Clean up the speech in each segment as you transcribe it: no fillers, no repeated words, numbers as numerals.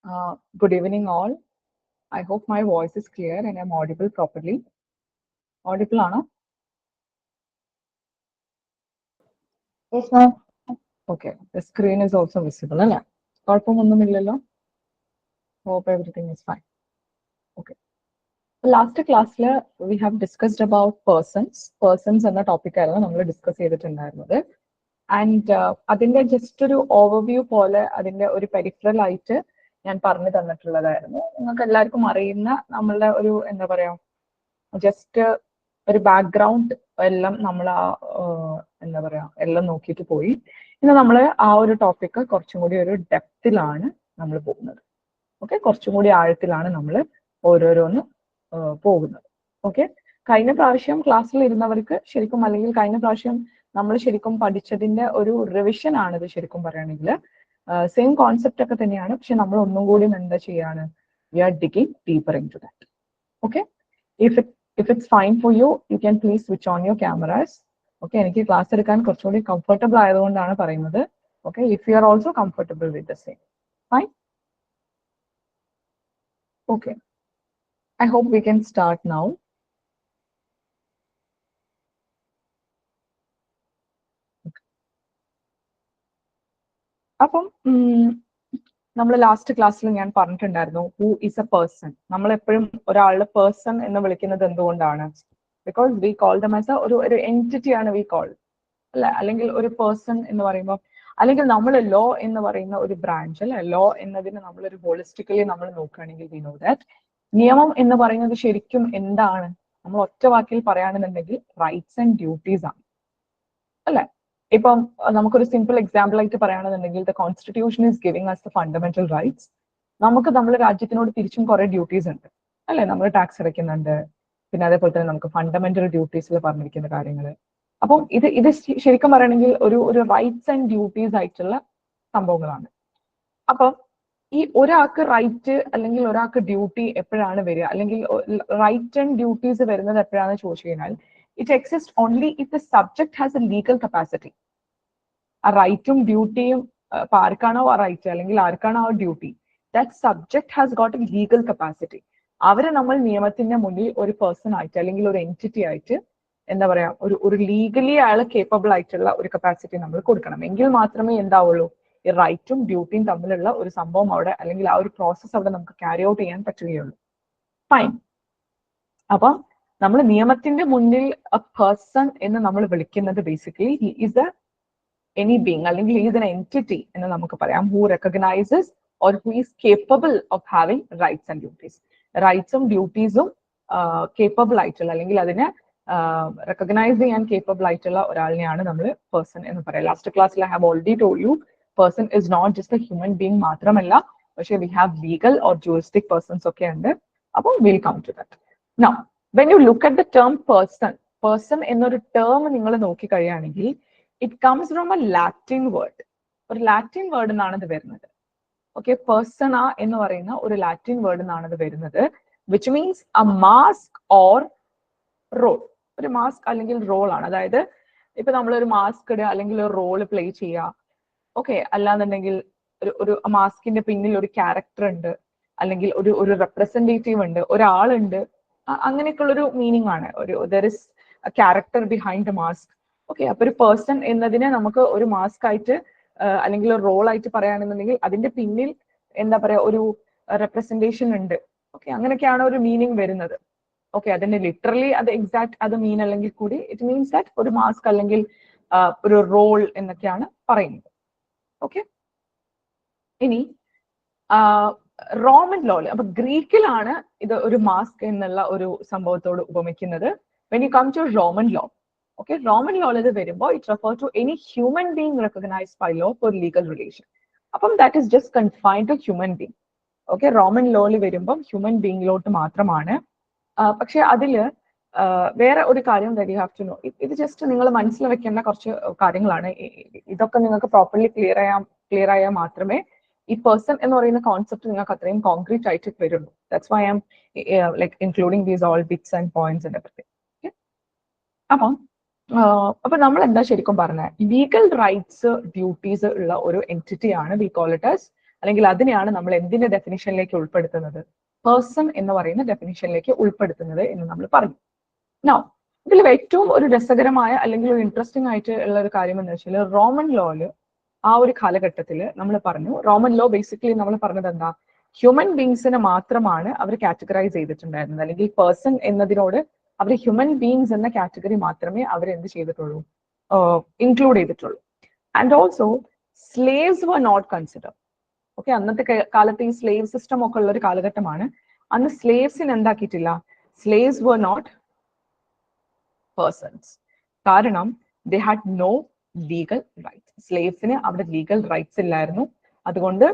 Good evening, all. I hope my voice is clear and I'm audible properly. Audible, Anna? Yes, ma'am. Okay. The screen is also visible. Hope everything is fine. Okay. Last class, we have discussed about persons. Persons എന്ന topic ആയിരുന്നു നമ്മൾ discuss ചെയ്തിട്ടുണ്ടായിരുന്നത്. And അതിന്റെ just ഒരു overview പോലെ അതിന്റെ ഒരു peripheral ആയിട്ട് ഞാൻ പറഞ്ഞു തന്നിട്ടുള്ളതായിരുന്നു. നിങ്ങൾക്ക് എല്ലാവർക്കും അറിയുന്ന നമ്മളുടെ ഒരു എന്താ പറയാ ജസ്റ്റ് ഒരു ബാക്ക്ഗ്രൗണ്ട് എല്ലാം നമ്മൾ എന്താ പറയാ എല്ലാം നോക്കിയിട്ട് പോയി. ഇന്ന് നമ്മൾ ആ ഒരു ടോപ്പിക്ക് കുറച്ചും കൂടി ഒരു ഡെപ്തിലാണ് നമ്മൾ പോകുന്നത്. ഓക്കെ, കുറച്ചും കൂടി ആഴത്തിലാണ് നമ്മൾ ഓരോരോന്ന് പോകുന്നത്. ഓക്കെ, കഴിഞ്ഞ പ്രാവശ്യം ക്ലാസ്സിൽ ഇരുന്നവർക്ക് ശരിക്കും അല്ലെങ്കിൽ കഴിഞ്ഞ പ്രാവശ്യം നമ്മൾ ശരിക്കും പഠിച്ചതിന്റെ ഒരു റിവിഷൻ ആണിത്. ശരിക്കും പറയുകയാണെങ്കിൽ സെയിം കോൺസെപ്റ്റ് ഒക്കെ തന്നെയാണ്, പക്ഷെ നമ്മൾ ഒന്നും കൂടി എന്താ ചെയ്യാണ്, we are digging deeper into that. Okay, if it's fine for you, you can please switch on your cameras. Okay, എനിക്ക് ക്ലാസ് എടുക്കാൻ കുറച്ചുകൂടി കംഫർട്ടബിൾ ആയതുകൊണ്ടാണ് പറയുന്നത്. Okay, if you are also comfortable with the same, fine. Okay, I hope we can start now. അപ്പം നമ്മൾ last ക്ലാസ്സിൽ ഞാൻ പറഞ്ഞിട്ടുണ്ടായിരുന്നു, ഹൂ ഇസ് എ പേഴ്സൺ. നമ്മൾ എപ്പോഴും ഒരാളുടെ പേഴ്സൺ എന്ന് വിളിക്കുന്നത് എന്തുകൊണ്ടാണ്? Because we call them as ഒരു എൻറ്റിറ്റി ആണ് വി കോൾ, അല്ല? അല്ലെങ്കിൽ ഒരു പേഴ്സൺ എന്ന് പറയുമ്പോൾ, അല്ലെങ്കിൽ നമ്മൾ ലോ എന്ന് പറയുന്ന ഒരു ബ്രാഞ്ച്, അല്ലെ? ലോ എന്നതിന് നമ്മളൊരു ഹോളിസ്റ്റിക്കലി നമ്മൾ നോക്കുകയാണെങ്കിൽ വി നോ ദാറ്റ് നിയമം എന്ന് പറയുന്നത് ശരിക്കും എന്താണ്? നമ്മൾ ഒറ്റ വാക്കിൽ പറയുകയാണെന്നുണ്ടെങ്കിൽ റൈറ്റ്സ് ആൻഡ് ഡ്യൂട്ടീസ് ആണ്, അല്ലെ? ഇപ്പം നമുക്കൊരു സിമ്പിൾ എക്സാമ്പിൾ ആയിട്ട് പറയുകയാണെന്നുണ്ടെങ്കിൽ the constitution is giving us the fundamental rights. നമുക്ക് നമ്മുടെ രാജ്യത്തിനോട് തിരിച്ചും കുറെ ഡ്യൂട്ടീസ് ഉണ്ട്, അല്ലെ? നമ്മൾ ടാക്സ് അടയ്ക്കുന്നുണ്ട്, പിന്നെ അതേപോലെ തന്നെ നമുക്ക് ഫണ്ടമെന്റൽ ഡ്യൂട്ടീസിൽ പറഞ്ഞിരിക്കുന്ന കാര്യങ്ങൾ. അപ്പം ഇത് ശരിക്കും പറയണമെങ്കിൽ ഒരു റൈറ്റ്സ് ആൻഡ് ഡ്യൂട്ടീസ് ആയിട്ടുള്ള സംഭവങ്ങളാണ്. അപ്പം ഈ ഒരാൾക്ക് റൈറ്റ് അല്ലെങ്കിൽ ഒരാൾക്ക് ഡ്യൂട്ടി എപ്പോഴാണ് വരിക, അല്ലെങ്കിൽ റൈറ്റ് ആൻഡ് ഡ്യൂട്ടീസ് വരുന്നത് എപ്പോഴാണെന്ന് ചോദിച്ചു കഴിഞ്ഞാൽ, it exist only if the subject has A legal capacity. ആ റൈറ്റും ഡ്യൂട്ടിയും ഇപ്പൊ ആർക്കാണോ ആ റൈറ്റ് അല്ലെങ്കിൽ ആർക്കാണോ ആ duty, that subject has got A legal capacity. അവരെ നമ്മൾ നിയമത്തിന്റെ മുന്നിൽ ഒരു പേഴ്സൺ ആയിട്ട് അല്ലെങ്കിൽ ഒരു എൻറ്റിറ്റി ആയിട്ട് എന്താ പറയാ, ഒരു ലീഗലി അയാൾ കേപ്പബിൾ ആയിട്ടുള്ള ഒരു കപ്പാസിറ്റി നമ്മൾ കൊടുക്കണം. എങ്കിൽ മാത്രമേ എന്താവുള്ളൂ, ഈ റൈറ്റും ഡ്യൂട്ടിയും തമ്മിലുള്ള ഒരു സംഭവം അവിടെ, അല്ലെങ്കിൽ ആ ഒരു പ്രോസസ്സ് അവിടെ നമുക്ക് ക്യാരി ഔട്ട് ചെയ്യാൻ പറ്റുകയുള്ളൂ. ഫൈൻ. അപ്പം നമ്മൾ നിയമത്തിന്റെ മുന്നിൽ എ പേഴ്സൺ എന്ന് നമ്മൾ വിളിക്കുന്നത് basically he is a any being, അല്ലെങ്കിൽ ഹി ഈസ് എൻ എൻറ്റിറ്റി എന്ന് നമുക്ക് പറയാം, who recognises or who is capable of having rights and duties. റൈറ്റ്സും ഡ്യൂട്ടീസും കേപ്പബിൾ ആയിട്ടുള്ള, അല്ലെങ്കിൽ അതിനെ റെക്കഗ്നൈസ് ചെയ്യാൻ കേപ്പബിൾ ആയിട്ടുള്ള ഒരാളിനെയാണ് നമ്മൾ പേഴ്സൺ എന്ന് പറയാം. ലാസ്റ്റ് ക്ലാസ്സിൽ I have already told you, person is not just a human being മാത്രമല്ല, പക്ഷേ we have legal or juristic persons ഒക്കെ ഉണ്ട്. അപ്പോൾ will come to that. Now when you look at the term person, person എന്നൊരു term നിങ്ങൾ നോക്കി കഴിയുകയാണെങ്കിൽ, it comes from a Latin word. ഒരു ലാറ്റിൻ വേർഡ് നിന്നാണ് ഇത് വരുന്നത്. ഓക്കെ, പേഴ്സണ എന്ന് പറയുന്ന ഒരു ലാറ്റിൻ വേർഡ് നിന്നാണ് ഇത് വരുന്നത്, which means a mask or role. ഒരു മാസ്ക് അല്ലെങ്കിൽ റോൾ ആണ്. അതായത് ഇപ്പൊ നമ്മളൊരു മാസ്ക് ഇടുക അല്ലെങ്കിൽ ഒരു റോള് പ്ലേ ചെയ്യുക, ഓക്കെ, അല്ലാന്നുണ്ടെങ്കിൽ ഒരു മാസ്കിന്റെ പിന്നിൽ ഒരു ക്യാരക്ടർ ഉണ്ട്, അല്ലെങ്കിൽ ഒരു റെപ്രസെന്റേറ്റീവ് ഉണ്ട്, ഒരാളുണ്ട്, അങ്ങനെയൊക്കെയുള്ളൊരു മീനിങ് ആണ്. There is A character behind the mask. Okay, അപ്പൊ ഒരു പേഴ്സൺ എന്നതിനെ നമുക്ക് ഒരു മാസ്ക് ആയിട്ട് അല്ലെങ്കിൽ ഒരു റോൾ ആയിട്ട് പറയുകയാണെന്നുണ്ടെങ്കിൽ അതിന്റെ പിന്നിൽ എന്താ പറയാ, ഒരു റെപ്രസെന്റേഷൻ ഉണ്ട്. ഓക്കെ, അങ്ങനെയൊക്കെയാണ് ഒരു മീനിങ് വരുന്നത്. ഓക്കെ, അതിന്റെ ലിറ്ററലി അത് എക്സാക്ട് അത് മീൻ അല്ലെങ്കിൽ കൂടി ഇറ്റ് മീൻസ് ദാറ്റ് ഒരു മാസ്ക് അല്ലെങ്കിൽ ഒരു റോൾ എന്നൊക്കെയാണ് പറയുന്നത്. ഓക്കെ, ഇനി റോമൻ ലോയിൽ, അപ്പൊ ഗ്രീക്കിലാണ് ഇത് ഒരു മാസ്ക് എന്നുള്ള ഒരു സംഭവത്തോട് ഉപമിക്കുന്നത്. When you come to Roman law, okay, Roman ലോയിൽ ഇത് വരുമ്പോൾ it refer to any human being recognised by law for legal relation. അപ്പം that is just confined to human being. Okay, Roman ലോയിൽ വരുമ്പം ഹ്യൂമൻ ബീങ്ങിലോട്ട് മാത്രമാണ്. പക്ഷെ അതില് വേറെ ഒരു കാര്യം that you have to know, ഇത് ജസ്റ്റ് നിങ്ങൾ മനസ്സിൽ വെക്കേണ്ട കുറച്ച് കാര്യങ്ങളാണ്. ഇതൊക്കെ നിങ്ങൾക്ക് പ്രോപ്പർലി ക്ലിയർ ആയാൽ മാത്രമേ ഈ പേഴ്സൺ എന്ന് പറയുന്ന കോൺസെപ്റ്റ് നിങ്ങൾക്ക് അത്രയും കോൺക്രീറ്റ് ആയിട്ട് വരുള്ളൂ. That's why I am like including these all bits and points and everything. അപ്പൊ നമ്മൾ എന്താ ശരിക്കും പറഞ്ഞത്, ലീഗൽ റൈറ്റ്സ് ഡ്യൂട്ടീസ് ഉള്ള ഒരു എൻറ്റിറ്റി ആണ് വി കോൾ ഇറ്റ് ആസ് അല്ലെങ്കിൽ അതിനെയാണ് നമ്മൾ എന്തിന്റെ ഡെഫിനിഷനിലേക്ക് ഉൾപ്പെടുത്തുന്നത്, പേഴ്സൺ എന്ന് പറയുന്ന ഡെഫിനിഷനിലേക്ക് ഉൾപ്പെടുത്തുന്നത് എന്ന് നമ്മൾ പറഞ്ഞു. നൗ ഇതിൽ ഏറ്റവും ഒരു രസകരമായ അല്ലെങ്കിൽ ഒരു ഇൻട്രസ്റ്റിംഗ് ആയിട്ട് ഉള്ള ഒരു കാര്യം എന്ന് വെച്ചാൽ റോമൻ ലോയില് ആ ഒരു കാലഘട്ടത്തിൽ നമ്മൾ പറഞ്ഞു, റോമൻ ലോ ബേസിക്കലി നമ്മൾ പറഞ്ഞത് എന്താ, ഹ്യൂമൻ ബീങ്സിനെ മാത്രമാണ് അവർ കാറ്റഗറൈസ് ചെയ്തിട്ടുണ്ടായിരുന്നത്, അല്ലെങ്കിൽ പേഴ്സൺ എന്നതിനോട് അവർ ഹ്യൂമൻ ബീങ്സ് എന്ന കാറ്റഗറി മാത്രമേ അവർ എന്ത് ചെയ്തിട്ടുള്ളൂ, ഇൻക്ലൂഡ് ചെയ്തിട്ടുള്ളൂ. And also slaves were not consider. Okay, അന്നത്തെ കാലത്ത് ഈ സ്ലേവ് സിസ്റ്റം ഒക്കെ ഉള്ള ഒരു കാലഘട്ടമാണ്. അന്ന് സ്ലേവ്സിന് എന്താക്കിയിട്ടില്ല, സ്ലേവ്സ് വർ നോട്ട് പേഴ്സൺസ്. കാരണം they had no legal rights. സ്ലേവ്സിന് അവിടെ ലീഗൽ റൈറ്റ്സ് ഇല്ലായിരുന്നു. അതുകൊണ്ട്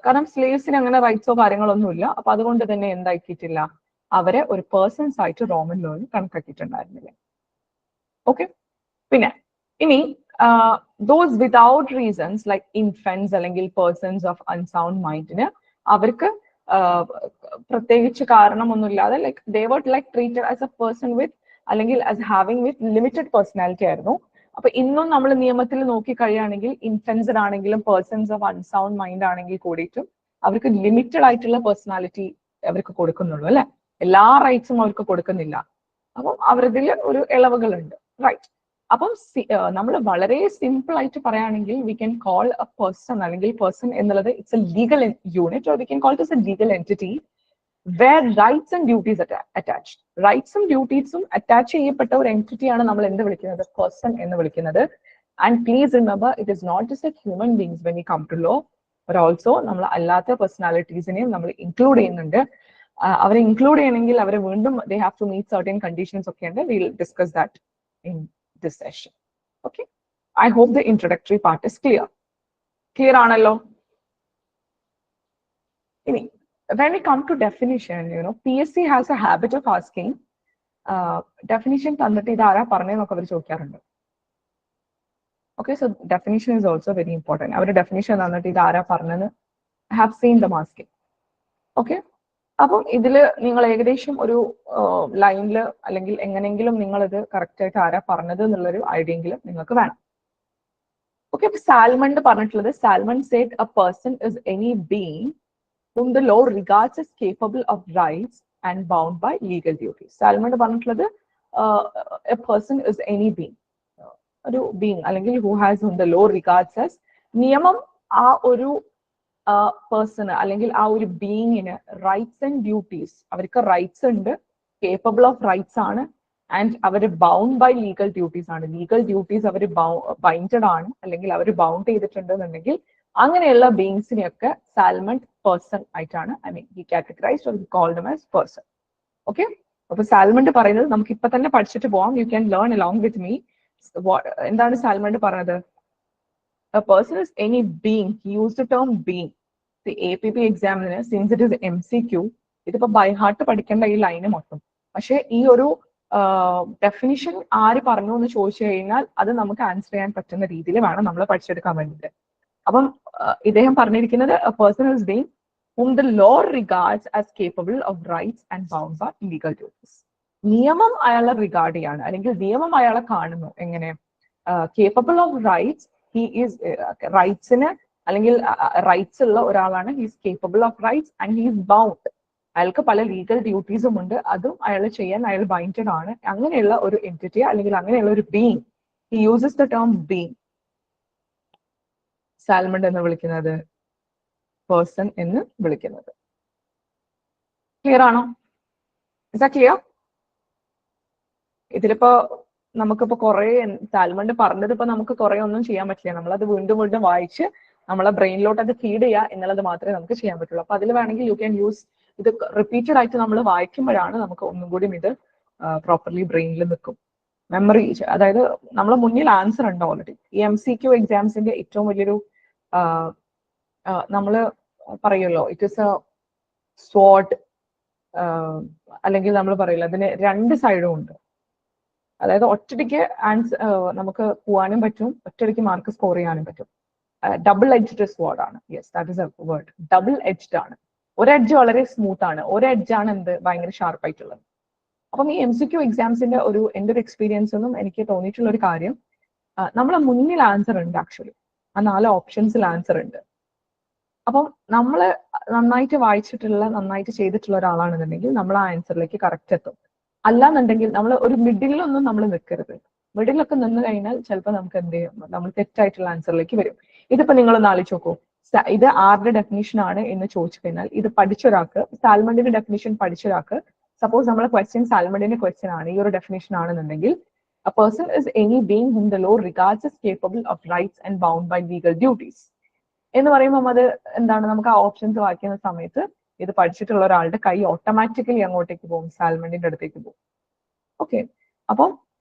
കാരണം സ്ലേവ്സിന് അങ്ങനെ റൈറ്റ്സോ കാര്യങ്ങളൊന്നുമില്ല. അപ്പൊ അതുകൊണ്ട് തന്നെ എന്താക്കിയിട്ടില്ല, അവരെ ഒരു പേഴ്സൺസ് ആയിട്ട് റോമൻ ലോയിൽ കണക്കാക്കിയിട്ടുണ്ടായിരുന്നില്ല. ഓക്കെ, പിന്നെ ഇനി those without reasons like infants അല്ലെങ്കിൽ പേഴ്സൺസ് ഓഫ് അൺസൗണ്ട് മൈൻഡിന് അവർക്ക് പ്രത്യേകിച്ച് കാരണമൊന്നുമില്ലാതെ like they were like treated as a person with അല്ലെങ്കിൽ as having with limited personality ആയിരുന്നു. അപ്പൊ ഇന്നും നമ്മൾ നിയമത്തിൽ നോക്കി കഴിയുകയാണെങ്കിൽ ഇൻഫൻസ്ഡ് ആണെങ്കിലും പേഴ്സൺസ് ഓഫ് അൺസൗണ്ട് മൈൻഡ് ആണെങ്കിൽ കൂടിയിട്ടും അവർക്ക് ലിമിറ്റഡ് ആയിട്ടുള്ള പേഴ്സണാലിറ്റി അവർക്ക് കൊടുക്കുന്നുള്ളൂ അല്ലെ, എല്ലാ റൈറ്റ്സും അവർക്ക് കൊടുക്കുന്നില്ല. അപ്പം അവരതിൽ ഒരു ഇളവുകളുണ്ട്, റൈറ്റ്. അപ്പം നമ്മൾ വളരെ സിമ്പിൾ ആയിട്ട് പറയുകയാണെങ്കിൽ we can call A person അല്ലെങ്കിൽ പേഴ്സൺ എന്നുള്ളത് it's A legal unit, or we can call it A legal entity where rights and duties attached. Rights and duties attach ചെയ്യപ്പെട്ട ഒരു എൻറ്റിറ്റിയാണ് നമ്മൾ എന്ത് വിളിക്കുന്നത്, പേഴ്സൺ എന്ന് വിളിക്കുന്നത്. And please remember, it is not just a human beings when you come to law, but also നമ്മൾ അല്ലാത്ത പേഴ്സണാലിറ്റീസിനെയും നമ്മൾ ഇൻക്ലൂഡ് ചെയ്യുന്നുണ്ട്. അവരെ ഇൻക്ലൂഡ് ചെയ്യണമെങ്കിൽ അവരെ വീണ്ടും they have to meet certain conditions ഒക്കെ ഉണ്ട്. Will discuss that in this session. Okay, I hope the introductory part is clear ആണല്ലോ. ഇനി when we come to definition, PSC has a habit of asking definition തന്നിട്ട് ഇത് ആരാ പറഞ്ഞതെന്നൊക്കെ അവർ ചോദിക്കാറുണ്ട്. Okay, so definition is also very important. അവരുടെ definition തന്നിട്ട് ഇത് ആരാ പറഞ്ഞതെന്ന് have seen them asking. Okay, അപ്പം ഇതില് നിങ്ങൾ ഏകദേശം ഒരു ലൈനിൽ അല്ലെങ്കിൽ എങ്ങനെയെങ്കിലും നിങ്ങൾ ഇത് കറക്റ്റ് ആയിട്ട് ആരാ പറഞ്ഞത് എന്നുള്ളൊരു ഐഡിയെങ്കിലും നിങ്ങൾക്ക് വേണം. ഓക്കെ, അപ്പൊ സാൽമൺ പറഞ്ഞിട്ടുള്ളത്, salmon said a person is any being whom the law regards as capable of rights and bound by legal duties. Salmon പറഞ്ഞിട്ടുള്ളത് a person is any being, ഒരു being അല്ലെങ്കിൽ who whom the law regards as, നിയമം ആ ഒരു person അല്ലെങ്കിൽ ആ ഒരു ബീയിങ്ങിന് റൈറ്റ്സ് ആൻഡ് ഡ്യൂട്ടീസ്, അവർക്ക് റൈറ്റ്സ് ഉണ്ട്, കേപ്പബിൾ ഓഫ് റൈറ്റ്സ് ആണ്, ആൻഡ് അവർ ബൗണ്ട് ബൈ ലീഗൽ ഡ്യൂട്ടീസ് ആണ്. ലീഗൽ ഡ്യൂട്ടീസ് അവർ ബൈൻഡഡ് ആണ് അല്ലെങ്കിൽ അവർ ബൗണ്ട് ചെയ്തിട്ടുണ്ട് എന്നുണ്ടെങ്കിൽ അങ്ങനെയുള്ള ബീയിങ്സിനെയൊക്കെ സാൽമൺ പേഴ്സൺ ആയിട്ടാണ്, I mean he categorised or called them as person. Okay, അപ്പൊ സാൽമൺ പറയുന്നത് നമുക്ക് ഇപ്പൊ തന്നെ പഠിച്ചിട്ട് പോവാം. You can learn along with me. എന്താണ് സാൽമൺ പറഞ്ഞത്? A person is any being. He used the term being. The APP examiner, since it is MCQ, ഇതിപ്പോ ബൈ ഹാർട്ട് പഠിക്കേണ്ട ഈ ലൈന് മൊത്തം. പക്ഷെ ഈ ഒരു ഡെഫിനിഷൻ ആര് പറഞ്ഞു എന്ന് ചോദിച്ചു കഴിഞ്ഞാൽ അത് നമുക്ക് ആൻസർ ചെയ്യാൻ പറ്റുന്ന രീതിയിൽ വേണം നമ്മൾ പഠിച്ചെടുക്കാൻ വേണ്ടിയിട്ട്. അപ്പം ഇദ്ദേഹം പറഞ്ഞിരിക്കുന്നത് a person is being whom the law regards as capable of rights and bound by legal duties. നിയമം അയാളെ റിഗാർഡ് ചെയ്യാണ് അല്ലെങ്കിൽ നിയമം അയാളെ കാണുന്നു എങ്ങനെ, capable of rights, he is റൈറ്റ്സിന് അല്ലെങ്കിൽ റൈറ്റ്സ് ഉള്ള ഒരാളാണ്, he is capable of rights and he is bound, അയാൾക്ക് പല ലീഗൽ ഡ്യൂട്ടീസും ഉണ്ട്, അതും അയാൾ ചെയ്യാൻ അയാൾ ബൈൻഡഡ് ആണ്. അങ്ങനെയുള്ള ഒരു എൻറ്റിറ്റി അല്ലെങ്കിൽ അങ്ങനെയുള്ള ഒരു being, he uses the term being, salmon എന്ന് വിളിക്കുന്നത്, പേഴ്സൺ എന്ന് വിളിക്കുന്നത്. ക്ലിയർ ആണോ? Is that clear? ഇതിലിപ്പോ നമുക്കിപ്പോ കുറെ സാൽമൺ പറഞ്ഞത് ഇപ്പൊ നമുക്ക് കുറെ ഒന്നും ചെയ്യാൻ പറ്റില്ല. നമ്മളത് വീണ്ടും വീണ്ടും വായിച്ച് നമ്മളെ ബ്രെയിനിലോട്ട് അത് ഫീഡ് ചെയ്യുക എന്നുള്ളത് മാത്രമേ നമുക്ക് ചെയ്യാൻ പറ്റുള്ളൂ. അപ്പൊ അതിൽ വേണമെങ്കിൽ യു ക്യാൻ യൂസ് ഇത് റിപ്പീറ്റഡ് ആയിട്ട് നമ്മൾ വായിക്കുമ്പോഴാണ് നമുക്ക് ഒന്നും കൂടി ഇത് പ്രോപ്പർലി ബ്രെയിനിൽ നിൽക്കും. മെമ്മറി, അതായത് നമ്മളെ മുന്നിൽ ആൻസർ ഉണ്ട് ഓൾറെഡി. ഈ MCQ എക്സാംസിന്റെ ഏറ്റവും വലിയൊരു നമ്മള് പറയുമല്ലോ, ഇറ്റ് ഇസ് എ സ്വാഡ്, അല്ലെങ്കിൽ നമ്മൾ പറയില്ല അതിന് രണ്ട് സൈഡും ഉണ്ട്. അതായത് ഒറ്റയ്ക്ക് ആൻസർ നമുക്ക് പോവാനും പറ്റും, ഒറ്റയ്ക്ക് മാർക്ക് സ്കോർ ചെയ്യാനും പറ്റും. ഡബിൾ എഡ്ജ്ഡ് സ്വാഡ് ആണ്. Yes, that is A word. Double edged ആണ്. ഒരു എഡ്ജ് വളരെ സ്മൂത്ത് ആണ്, ഒരു എഡ്ജാണ് എന്ത് ഭയങ്കര ഷാർപ്പ് ആയിട്ടുള്ളത്. അപ്പം ഈ MCQ എക്സാംസിന്റെ എൻ്റെ ഒരു എക്സ്പീരിയൻസ് ഒന്നും എനിക്ക് തോന്നിയിട്ടുള്ള ഒരു കാര്യം, നമ്മളെ മുന്നിൽ ആൻസർ ഉണ്ട്. ആക്ച്വലി ആ 4 ഓപ്ഷൻസിൽ ആൻസർ ഉണ്ട്. അപ്പം നമ്മൾ നന്നായിട്ട് വായിച്ചിട്ടുള്ള നന്നായിട്ട് ചെയ്തിട്ടുള്ള ഒരാളാണെന്നുണ്ടെങ്കിൽ നമ്മൾ ആ ആൻസറിലേക്ക് കറക്റ്റ് എത്തും. അല്ലാന്നുണ്ടെങ്കിൽ നമ്മൾ ഒരു മിഡിലൊന്നും നമ്മൾ നിൽക്കരുത്. മിഡിലൊക്കെ നിന്ന് കഴിഞ്ഞാൽ ചിലപ്പോൾ നമുക്ക് എന്ത് ചെയ്യും, നമ്മൾ തെറ്റായിട്ടുള്ള ആൻസറിലേക്ക് വരും. ഇതിപ്പോ നിങ്ങളൊന്ന് ആലോചിച്ച് നോക്കൂ, ഇത് ആരുടെ ഡെഫിനിഷൻ ആണ് എന്ന് ചോദിച്ചു കഴിഞ്ഞാൽ ഇത് പഠിച്ച ഒരാൾക്ക്, സാൽമണ്ടിന്റെ ഡെഫിനിഷൻ പഠിച്ച ഒരാൾക്ക്, സപ്പോസ് നമ്മളെ ക്വസ്റ്റ്യൻ സാൽമണ്ടിന്റെ ക്വസ്റ്റ്യൻ ആണ്, ഈ ഒരു ഡെഫിനിഷൻ ആണെന്നുണ്ടെങ്കിൽ a person is any being whom the law regards as capable of rights and bound by legal duties എന്ന് പറയുമ്പോൾ അത് എന്താണ്, നമുക്ക് ആ ഓപ്ഷൻസ് വായിക്കുന്ന സമയത്ത് ഇത് പഠിച്ചിട്ടുള്ള ഒരാളുടെ കൈ ഓട്ടോമാറ്റിക്കലി അങ്ങോട്ടേക്ക് പോകും, സാൽമണ്ടിന്റെ അടുത്തേക്ക് പോകും. ഓക്കെ, അപ്പം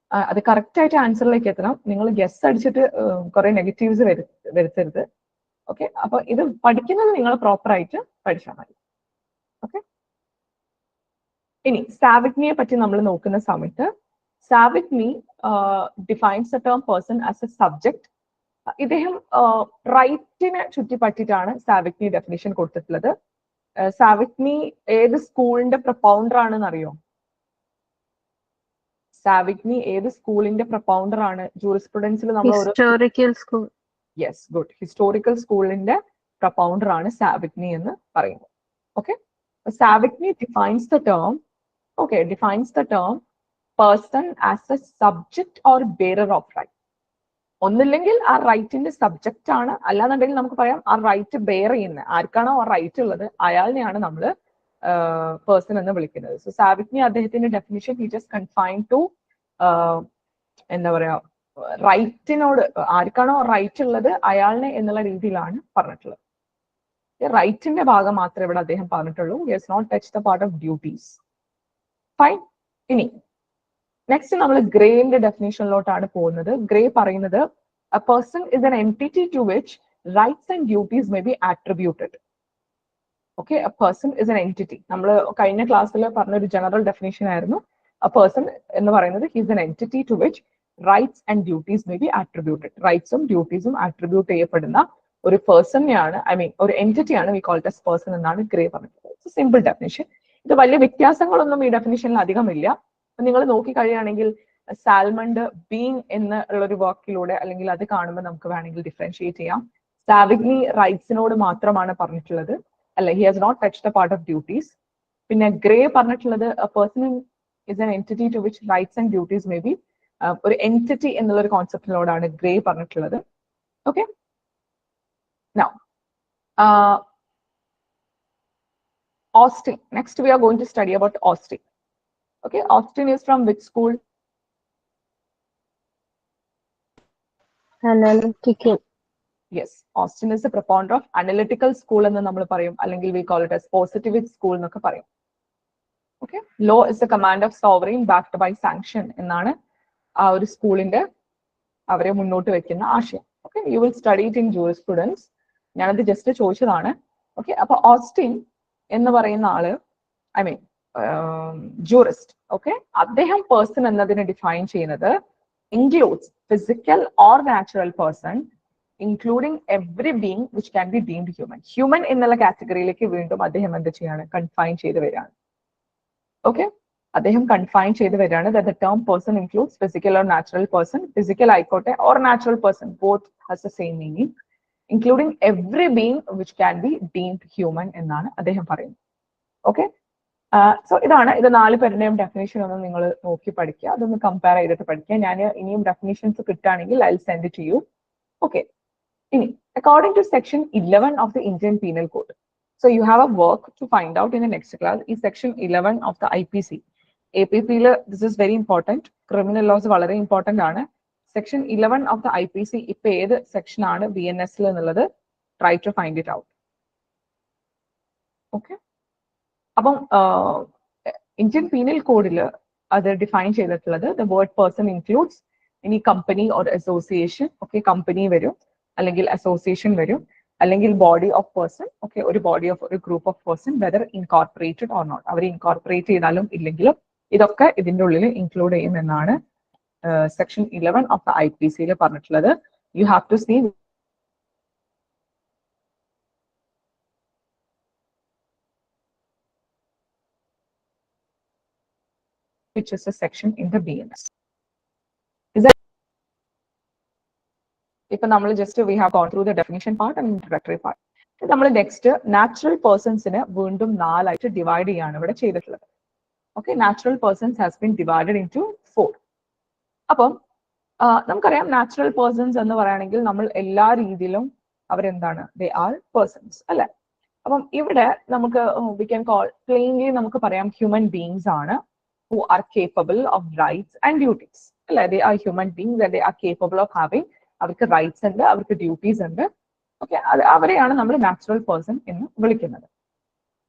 അത് കറക്റ്റ് ആയിട്ട് ആൻസറിലേക്ക് എത്തണം. നിങ്ങൾ ഗസ് അടിച്ചിട്ട് കുറെ നെഗറ്റീവ്സ് വരുത്തരുത്. ഓക്കെ, അപ്പൊ ഇത് പഠിക്കുന്നത് നിങ്ങൾ പ്രോപ്പർ ആയിട്ട് പഠിച്ചാൽ മതി. ഓക്കെ, ഇനി സാവിഗ്നിയെ പറ്റി നമ്മൾ നോക്കുന്ന സമയത്ത് Savigny defines the term person as a subject. ഇദ്ദേഹം റൈറ്റിനെ ചുറ്റിപ്പറ്റിയിട്ടാണ് സാവിഗ്നി ഡെഫിനിഷൻ കൊടുത്തിട്ടുള്ളത്. സാവിഗ്നി ഏത് സ്കൂളിന്റെ പ്രൊപ്പൗണ്ടർ ആണെന്ന് അറിയോ? സാവിഗ്നി ഏത് സ്കൂളിന്റെ പ്രൊപ്പൗണ്ടർ ആണ്? ജൂറിസ്പ്രുഡൻസിൽ നമ്മൾ historical school. Yes, good. Historical സ്കൂളിന്റെ പ്രൊപ്പൗണ്ടർ ആണ് സാവിഗ്നി എന്ന് പറയുന്നത്. Okay, Savigny defines the term person as a subject or bearer of right. ഒന്നില്ലെങ്കിൽ ആ റൈറ്റിന്റെ സബ്ജക്റ്റ് ആണ്, അല്ലാന്നുണ്ടെങ്കിൽ നമുക്ക് പറയാം ആ റൈറ്റ് ബെയർ ചെയ്യുന്ന ആർക്കാണോ ആ റൈറ്റ് ഉള്ളത് അയാളിനെയാണ് നമ്മൾ പേഴ്സൺ എന്ന് വിളിക്കുന്നത്. സോ സാവിഗ്നി അദ്ദേഹത്തിന്റെ definition he just confine to എന്താ പറയാ, റൈറ്റിനോട് ആർക്കാണോ റൈറ്റ് ഉള്ളത് അയാളിനെ എന്നുള്ള രീതിയിലാണ് പറഞ്ഞിട്ടുള്ളത്. റൈറ്റിന്റെ ഭാഗം മാത്രമേ ഇവിടെ അദ്ദേഹം പറഞ്ഞിട്ടുള്ളൂ. He has not touch the part of duties. Fine. ഇനി നെക്സ്റ്റ് നമ്മൾ ഗ്രേന്റെ ഡെഫിനേഷനിലോട്ടാണ് പോകുന്നത്. ഗ്രേ പറയുന്നത് a person is an entity to which rights and duties may be attributed. Okay, a person is an entity. നമ്മൾ കഴിഞ്ഞ ക്ലാസ്സിൽ പറഞ്ഞ ഒരു ജനറൽ ഡെഫിനേഷൻ ആയിരുന്നു. a person എന്ന് പറയുന്നത് he is an entity to which rights and duties may be attributed. റൈറ്റ്സും ഡ്യൂട്ടീസും ആട്രിബ്യൂട്ട് ചെയ്യപ്പെടുന്ന ഒരു പേഴ്സണെയാണ്, ഐ മീൻ ഒരു എൻറ്റിറ്റിയാണ് വി കോൾഡ് ആസ് പേഴ്സൺ എന്നാണ് ഗ്രേ പറഞ്ഞിട്ടുള്ളത്. Simple definition. ഇത് വലിയ വ്യത്യാസങ്ങളൊന്നും ഈ ഡെഫിനേഷനിൽ അധികമില്ല. നിങ്ങൾ നോക്കി കഴിയുകയാണെങ്കിൽ സാൽമണ്ട് ബീങ് എന്നുള്ള ഒരു വാക്കിലൂടെ അല്ലെങ്കിൽ അത് കാണുമ്പോൾ നമുക്ക് വേണമെങ്കിൽ ഡിഫറൻഷിയേറ്റ് ചെയ്യാം. സാവിഗ്നി റൈറ്റ്സിനോട് മാത്രമാണ് പറഞ്ഞിട്ടുള്ളത്, അല്ല, he has not touch the part of duties. പിന്നെ ഗ്രേ പറഞ്ഞിട്ടുള്ളത് a person is an entity to which rights and duties may be, ഒരു എൻറ്റിറ്റി എന്നുള്ള ഒരു കോൺസെപ്റ്റിനോടാണ് ഗ്രേ പറഞ്ഞിട്ടുള്ളത്. Okay, now Austin. Next we are going to study about Austin. Okay, Austin is from which school? Analytical. Yes, Austin is the propounder of analytical school എന്ന് നമ്മൾ പറയും, അല്ലെങ്കിൽ we call it as positivist school എന്നൊക്കെ പറയും. Okay, law is the command of sovereign backed by sanction എന്നാണ് ആ ഒരു സ്കൂളിന്റെ അവരെ മുന്നോട്ട് വെക്കുന്ന ആശയം. Okay, you will study it in jurisprudence. ഞാനത് ജസ്റ്റ് ചോദിച്ചതാണ്. Okay, അപ്പൊ ഓസ്റ്റിൻ എന്ന് പറയുന്ന ആള്, ഐ മീൻ ജൂറിസ്റ്റ്. ഓക്കെ, അദ്ദേഹം പേഴ്സൺ എന്നതിനെ ഡിഫൈൻ ചെയ്യുന്നത് includes physical or natural person including every being which can be deemed human. Human എന്നുള്ള കാറ്റഗറിയിലേക്ക് വീണ്ടും അദ്ദേഹം എന്ത് ചെയ്യാണ്, കൺഫൈൻ ചെയ്ത് വരികയാണ്. ഓക്കെ, അദ്ദേഹം കൺഫൈൻ ചെയ്ത് വരികയാണ് that the term person includes physical or natural person. Physical ആയിക്കോട്ടെ or natural person, both has the same meaning, including every being which can be deemed human എന്നാണ് അദ്ദേഹം പറയുന്നത്. ഓക്കെ, സോ ഇതാണ്, ഇത് 4 പേരുടെയും ഡെഫിനേഷൻ ഒന്ന് നിങ്ങൾ നോക്കി പഠിക്കുക, അതൊന്ന് കമ്പയർ ചെയ്തിട്ട് പഠിക്കുക. ഞാൻ ഇനിയും ഡെഫിനേഷൻസ് കിട്ടുകയാണെങ്കിൽ I will send it to you. Okay, ഇനി according to section 11 of the Indian penal code, so you have a work to find out in the next class. ഈ section 11 of the IPC, APP this is very important. Criminal laws വളരെ important ആണ്. Section 11 of the IPC ഇപ്പൊ ഏത് section ആണ് BNS എന്നുള്ളത് try to find it out. Okay, അപ്പം Indian penal കോഡിൽ അത് ഡിഫൈൻ ചെയ്തിട്ടുള്ളത് the word person includes any company or association. Okay, company വരും, അല്ലെങ്കിൽ അസോസിയേഷൻ വരും, അല്ലെങ്കിൽ ബോഡി ഓഫ് പേഴ്സൺ. ഓക്കെ, ഒരു ബോഡി ഓഫ് ഒരു group of person, whether incorporated or not. അവർ ഇൻകോർപ്പറേറ്റ് ചെയ്താലും ഇല്ലെങ്കിലും ഇതൊക്കെ ഇതിൻ്റെ ഉള്ളിൽ ഇൻക്ലൂഡ് ചെയ്യുമെന്നാണ് സെക്ഷൻ 11 ഓഫ് ദ IPC പറഞ്ഞിട്ടുള്ളത്. You have to see which is a section in the BNS. Is that if we have gone through the definition part and introductory part. നമ്മൾ next natural പേഴ്സൺസിനെ വീണ്ടും 4 ആയിട്ട് divide ചെയ്യാണ് ഇവിടെ ചെയ്തിട്ടുള്ളത്. Okay, natural persons has been divided into 4. അപ്പം നമുക്കറിയാം natural persons എന്ന് പറയുകയാണെങ്കിൽ നമ്മൾ എല്ലാ രീതിയിലും അവരെന്താണ്, ദേ ആർ പേഴ്സൺസ് അല്ലെ. അപ്പം ഇവിടെ നമുക്ക് വി ക്യാൻ കോൾ പ്ലെയിൻലി നമുക്ക് പറയാം ഹ്യൂമൻ ബീങ്സ് ആണ് who are capable of rights and duties. അല്ലെ, they are human beings and they are capable of having, അവർക്ക് റൈറ്റ്സ് ഉണ്ട്, അവർക്ക് ഡ്യൂട്ടീസ് ഉണ്ട്. ഓക്കെ, അവരെയാണ് നമ്മൾ നാച്ചുറൽ പേഴ്സൺ എന്ന് വിളിക്കുന്നത്.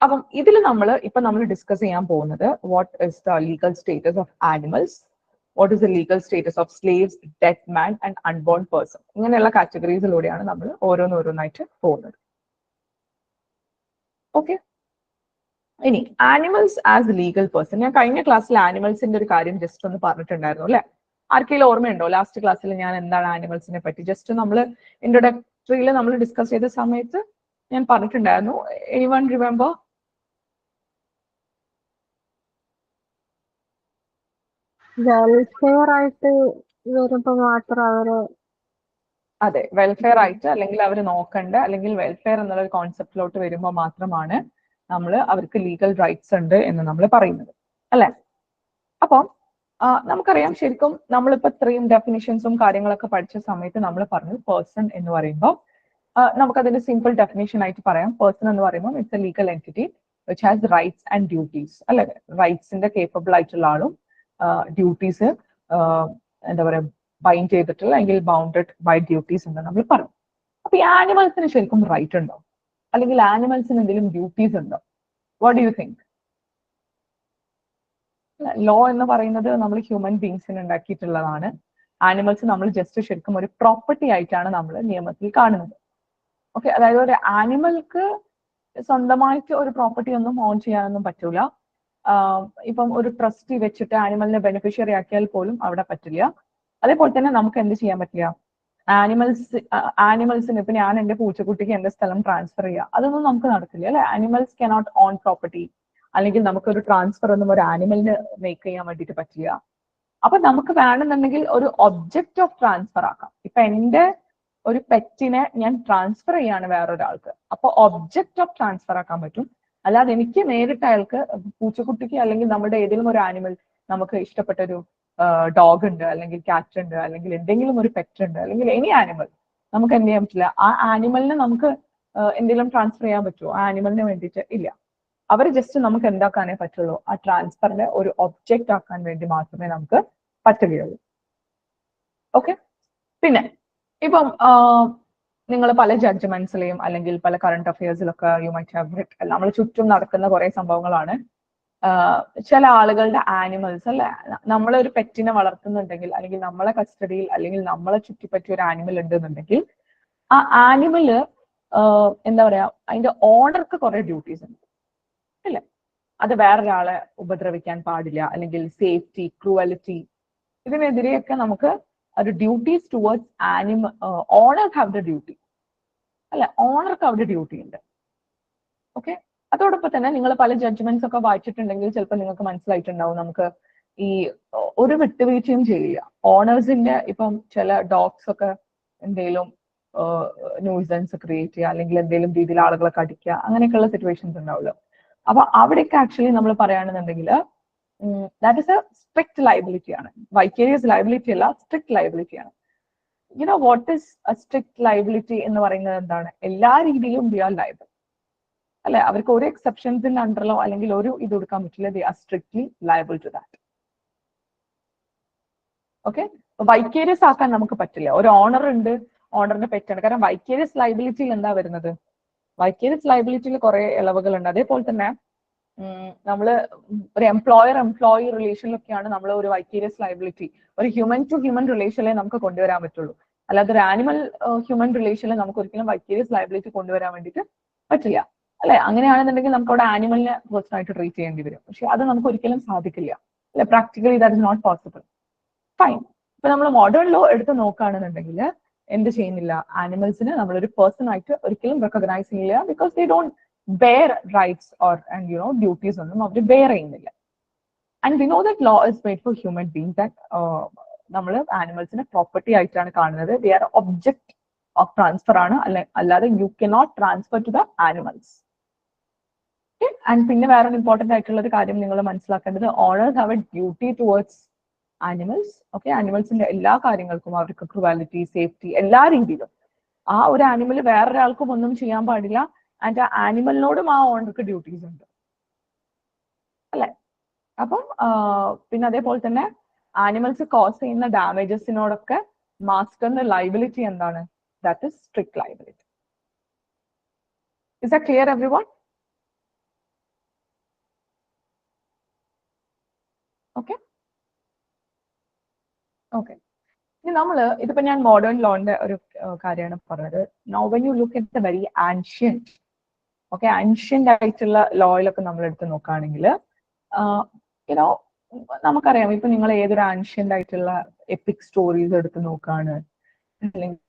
അപ്പം ഇതിൽ നമ്മൾ ഡിസ്കസ് ചെയ്യാൻ പോകുന്നത് what is the legal status of animals, what is the legal status of slaves, dead man and unborn person. ഇങ്ങനെയുള്ള കാറ്റഗറീസിലൂടെയാണ് നമ്മൾ ഓരോന്നോരോന്നായിട്ട് പോകുന്നത്. ഓക്കെ, ഇനി ആനിമൽസ് ആസ് ലീഗൽ പേഴ്സൺ. ഞാൻ കഴിഞ്ഞ ക്ലാസ്സിൽ ആനിമൽസിന്റെ ഒരു കാര്യം ജസ്റ്റ് ഒന്ന് പറഞ്ഞിട്ടുണ്ടായിരുന്നു അല്ലെ. ആർക്കെങ്കിലും ഓർമ്മയുണ്ടോ ലാസ്റ്റ് ക്ലാസ്സിൽ ഞാൻ എന്താണ് ആനിമൽസിനെ പറ്റി ജസ്റ്റ് നമ്മൾ ഇൻട്രൊഡക്ടറിയിൽ നമ്മൾ ഡിസ്കസ് ചെയ്ത സമയത്ത് ഞാൻ പറഞ്ഞിട്ടുണ്ടായിരുന്നു. Anyone remember? വെൽഫെയർ ആയിട്ട് വരുമ്പോ മാത്രം അവര്, അതെ, വെൽഫെയർ ആയിട്ട് അല്ലെങ്കിൽ അവർ നോക്കണ്ട, അല്ലെങ്കിൽ വെൽഫെയർ എന്നുള്ള ഒരു കോൺസെപ്റ്റിലോട്ട് വരുമ്പോൾ മാത്രമാണ് നമ്മൾ അവർക്ക് ലീഗൽ റൈറ്റ്സ് ഉണ്ട് എന്ന് നമ്മൾ പറയുന്നത് അല്ലെ. അപ്പം നമുക്കറിയാം ശരിക്കും നമ്മളിപ്പോ ഇത്രയും ഡെഫിനിഷൻസും കാര്യങ്ങളൊക്കെ പഠിച്ച സമയത്ത് നമ്മൾ പറഞ്ഞു പേഴ്സൺ എന്ന് പറയുമ്പോൾ നമുക്കതിന്റെ സിമ്പിൾ ഡെഫിനേഷൻ ആയിട്ട് പറയാം. പേഴ്സൺ എന്ന് പറയുമ്പോൾ it's A legal entity which has rights and duties അല്ലെ. റൈറ്റ്സിന്റെ കേപ്പബിൾ ആയിട്ടുള്ള ആളും ഡ്യൂട്ടീസ് എന്താ പറയാ ബൈൻഡ് ചെയ്തിട്ടുള്ള അല്ലെങ്കിൽ ബൗണ്ടഡ് ബൈ ഡ്യൂട്ടീസ് എന്ന് നമ്മൾ പറഞ്ഞു. അപ്പൊ ഈ ആനിമൽസിന് ശരിക്കും റൈറ്റ് ഉണ്ടോ, അല്ലെങ്കിൽ ആനിമൽസിന് എന്തെങ്കിലും ഡ്യൂട്ടീസ് ഉണ്ടോ? What do you think? Law എന്ന് പറയുന്നത് നമ്മൾ ഹ്യൂമൻ ബീങ്സിന് ഉണ്ടാക്കിയിട്ടുള്ളതാണ്. ആനിമൽസ് നമ്മൾ ജസ്റ്റ് ശരിക്കും ഒരു പ്രോപ്പർട്ടി ആയിട്ടാണ് നമ്മൾ നിയമത്തിൽ കാണുന്നത്. ഓക്കെ, അതായത് ഒരു ആനിമൽക്ക് സ്വന്തമായിട്ട് ഒരു പ്രോപ്പർട്ടി ഒന്നും ഓൺ ചെയ്യാനൊന്നും പറ്റൂല. ഇപ്പം ഒരു ട്രസ്റ്റി വെച്ചിട്ട് ആനിമലിനെ ബെനിഫിഷ്യറി ആക്കിയാൽ പോലും അവിടെ പറ്റില്ല. അതേപോലെ തന്നെ നമുക്ക് എന്ത് ചെയ്യാൻ പറ്റില്ല, ആനിമൽസിന് ഇപ്പൊ ഞാൻ എന്റെ പൂച്ചക്കുട്ടിക്ക് എന്റെ സ്ഥലം ട്രാൻസ്ഫർ ചെയ്യുക, അതൊന്നും നമുക്ക് നടക്കില്ല അല്ലെ. ആനിമൽസ് കനോട്ട് ഓൺ പ്രോപ്പർട്ടി, അല്ലെങ്കിൽ നമുക്കൊരു ട്രാൻസ്ഫർ ഒന്നും ഒരു ആനിമലിന് മേക്ക് ചെയ്യാൻ വേണ്ടിയിട്ട് പറ്റില്ല. അപ്പൊ നമുക്ക് വേണമെന്നുണ്ടെങ്കിൽ ഒരു ഒബ്ജക്റ്റ് ഓഫ് ട്രാൻസ്ഫർ ആക്കാം. ഇപ്പൊ എന്റെ ഒരു പെറ്റിനെ ഞാൻ ട്രാൻസ്ഫർ ചെയ്യാണ് വേറൊരാൾക്ക്, അപ്പൊ ഒബ്ജക്റ്റ് ഓഫ് ട്രാൻസ്ഫർ ആക്കാൻ പറ്റും. അല്ലാതെ എനിക്ക് നേരിട്ട് അയാൾക്ക് പൂച്ചക്കുട്ടിക്ക് അല്ലെങ്കിൽ നമ്മുടെ ഏതെങ്കിലും ഒരു ആനിമൽ, നമുക്ക് ഇഷ്ടപ്പെട്ട ഒരു ഡോഗ് ഉണ്ട്, അല്ലെങ്കിൽ കാറ്റ് ഉണ്ട്, അല്ലെങ്കിൽ എന്തെങ്കിലും ഒരു പെറ്റ് ഉണ്ട്, അല്ലെങ്കിൽ എനി ആനിമൽ, നമുക്ക് എന്ത് ചെയ്യാൻ പറ്റില്ല. ആ ആനിമലിനെ നമുക്ക് എന്തെങ്കിലും ട്രാൻസ്ഫർ ചെയ്യാൻ പറ്റുമോ? ആ ആനിമലിന് വേണ്ടിയിട്ട് ഇല്ല. അവർ ജസ്റ്റ് നമുക്ക് എന്താക്കാനേ പറ്റുള്ളൂ, ആ ട്രാൻസ്ഫറിനെ ഒരു ഒബ്ജക്റ്റ് ആക്കാൻ വേണ്ടി മാത്രമേ നമുക്ക് പറ്റുകയുള്ളൂ. ഓക്കെ, പിന്നെ ഇപ്പം നിങ്ങൾ പല ജഡ്ജ്മെന്റ്സിലെയും അല്ലെങ്കിൽ പല കറണ്ട് അഫയേഴ്സിലൊക്കെ യു മൈറ്റ് ഹാവ് റിഡ്, നമ്മൾ ചുറ്റും നടക്കുന്ന കുറെ സംഭവങ്ങളാണ്. ചില ആളുകളുടെ ആനിമൽസ് അല്ലെ, നമ്മളൊരു പെറ്റിനെ വളർത്തുന്നുണ്ടെങ്കിൽ, അല്ലെങ്കിൽ നമ്മളെ കസ്റ്റഡിയിൽ അല്ലെങ്കിൽ നമ്മളെ ചുറ്റിപ്പറ്റിയ ഒരു ആനിമൽ ഉണ്ടെന്നുണ്ടെങ്കിൽ, ആ ആനിമല് എന്താ പറയാ, അതിന്റെ ഓണർക്ക് കുറെ ഡ്യൂട്ടീസ് ഉണ്ട് അല്ലെ. അത് വേറൊരാളെ ഉപദ്രവിക്കാൻ പാടില്ല, അല്ലെങ്കിൽ സേഫ്റ്റി, ക്രൂവലിറ്റി, ഇതിനെതിരെയൊക്കെ നമുക്ക് ഒരു duties towards animal. Owner have the duty അല്ലെ, ഓണർക്ക് അവിടെ ഡ്യൂട്ടി ഉണ്ട്. ഓക്കെ, അതോടൊപ്പം തന്നെ നിങ്ങൾ പല ജഡ്ജ്മെന്റ്സ് ഒക്കെ വായിച്ചിട്ടുണ്ടെങ്കിൽ ചിലപ്പോൾ നിങ്ങൾക്ക് മനസ്സിലായിട്ടുണ്ടാവും, നമുക്ക് ഈ ഒരു വിട്ടുവീഴ്ചയും ചെയ്യില്ല ഓണേഴ്സിന്റെ. ഇപ്പം ചില ഡോഗ്സ് ഒക്കെ എന്തെങ്കിലും ന്യൂസൻസ് ക്രിയേറ്റ് ചെയ്യുക, അല്ലെങ്കിൽ എന്തെങ്കിലും രീതിയിൽ ആളുകളെ കടിക്കുക, അങ്ങനെയൊക്കെയുള്ള സിറ്റുവേഷൻസ് ഉണ്ടാവുമല്ലോ. അപ്പൊ അവിടെയൊക്കെ ആക്ച്വലി നമ്മൾ പറയുകയാണെന്നുണ്ടെങ്കിൽ that is A strict liability ആണ്. വൈക്കേരിയസ് ലയബിലിറ്റി അല്ല, സ്ട്രിക്റ്റ് ലയബിലിറ്റി ആണ്. You know what is A strict liability എന്ന് പറയുന്നത് എന്താണ്? എല്ലാ രീതിയിലും വി ആർ ലയബിൾ അല്ലെ. അവർക്ക് ഒരു എക്സെപ്ഷൻസിന്റെ അണ്ടറിലോ അല്ലെങ്കിൽ ഒരു ഇത് കൊടുക്കാൻ പറ്റില്ല. They are strictly liable to that. Okay, vicarious ആക്കാൻ നമുക്ക് പറ്റില്ല. ഒരു ഓണർ ഉണ്ട്, ഓണറിന്റെ പെറ്റാണ്. കാരണം വൈക്കേരിയസ് ലയബിലിറ്റിയിൽ എന്താ വരുന്നത്? വൈക്കേരിയസ് ലയബിലിറ്റിയിൽ കുറെ ഇളവുകളുണ്ട്. അതേപോലെ തന്നെ നമ്മള് ഒരു എംപ്ലോയർ എംപ്ലോയി റിലേഷനിലൊക്കെയാണ് നമ്മൾ ഒരു വൈക്കേരിയസ് ലയബിലിറ്റി ഒരു ഹ്യൂമൻ ടു ഹ്യൂമൻ റിലേഷനിലെ നമുക്ക് കൊണ്ടുവരാൻ പറ്റുള്ളൂ. അല്ലാതെ ഒരു ആനിമൽ ഹ്യൂമൻ റിലേഷനിൽ നമുക്ക് ഒരിക്കലും വൈക്കേരിയസ് ലയബിലിറ്റി കൊണ്ടുവരാൻ വേണ്ടിയിട്ട് പറ്റില്ല അല്ലെ. അങ്ങനെയാണെന്നുണ്ടെങ്കിൽ നമുക്ക് അവിടെ ആനിമലിനെ പേഴ്സൺ ആയിട്ട് ട്രീറ്റ് ചെയ്യേണ്ടി വരും. പക്ഷെ അത് നമുക്ക് ഒരിക്കലും സാധിക്കില്ല അല്ലെ. Practically that is not possible. Fine. ഇപ്പൊ നമ്മൾ മോഡേൺ ലോ എടുത്ത് നോക്കുകയാണെന്നുണ്ടെങ്കിൽ എന്ത് ചെയ്യുന്നില്ല, ആനിമൽസിന് നമ്മളൊരു പേഴ്സൺ ആയിട്ട് ഒരിക്കലും റെക്കഗ്നൈസ് ചെയ്യില്ല. Because they don't bear rights or and duties ഒന്നും അവർ bear ചെയ്യുന്നില്ല. And we know that law is made for human beings, that നമ്മൾ ആനിമൽസിനെ പ്രോപ്പർട്ടി ആയിട്ടാണ് കാണുന്നത്. They are object of transfer ആണ്, അല്ലാതെ you cannot transfer to the animals. Okay, and പിന്നെ വേറൊരു important ആയിട്ടുള്ള ഒരു കാര്യം നിങ്ങൾ മനസ്സിലാക്കേണ്ടത്, owners have a duty towards animals. Okay, ആനിമൽസിന്റെ എല്ലാ കാര്യങ്ങൾക്കും അവർക്ക് ക്രുവാലിറ്റി, സേഫ്റ്റി, എല്ലാ രീതിയിലും ആ ഒരു ആനിമൽ വേറൊരാൾക്കും ഒന്നും ചെയ്യാൻ പാടില്ല. ആൻഡ് ആ ആനിമലിനോടും ആ ഓണർക്ക് ഡ്യൂട്ടീസ് ഉണ്ട്, അല്ലെ? അപ്പം പിന്നെ അതേപോലെ തന്നെ ആനിമൽസ് കോസ് ചെയ്യുന്ന ഡാമേജസിനോടൊക്കെ മാസ്റ്ററിന്റെ ലൈബിലിറ്റി എന്താണ്? That is strict liability. Is that clear everyone? Okay okay. ഇനി നമ്മള് ഇതിപ്പോ ഞാൻ മോഡേൺ ലോന്റെ ഒരു കാര്യമാണ് പറഞ്ഞത്. Now when you look at the very ancient, okay, ancient ആയിട്ടുള്ള ലോയിലൊക്കെ നമ്മൾ എടുത്ത് നോക്കുകയാണെങ്കിൽ യുനോ നമുക്കറിയാം, ഇപ്പൊ നിങ്ങൾ ഏതൊരു ആൻഷ്യന്റ് ആയിട്ടുള്ള എപ്പിക് സ്റ്റോറീസ് എടുത്ത് നോക്കുകയാണ്, അല്ലെങ്കിൽ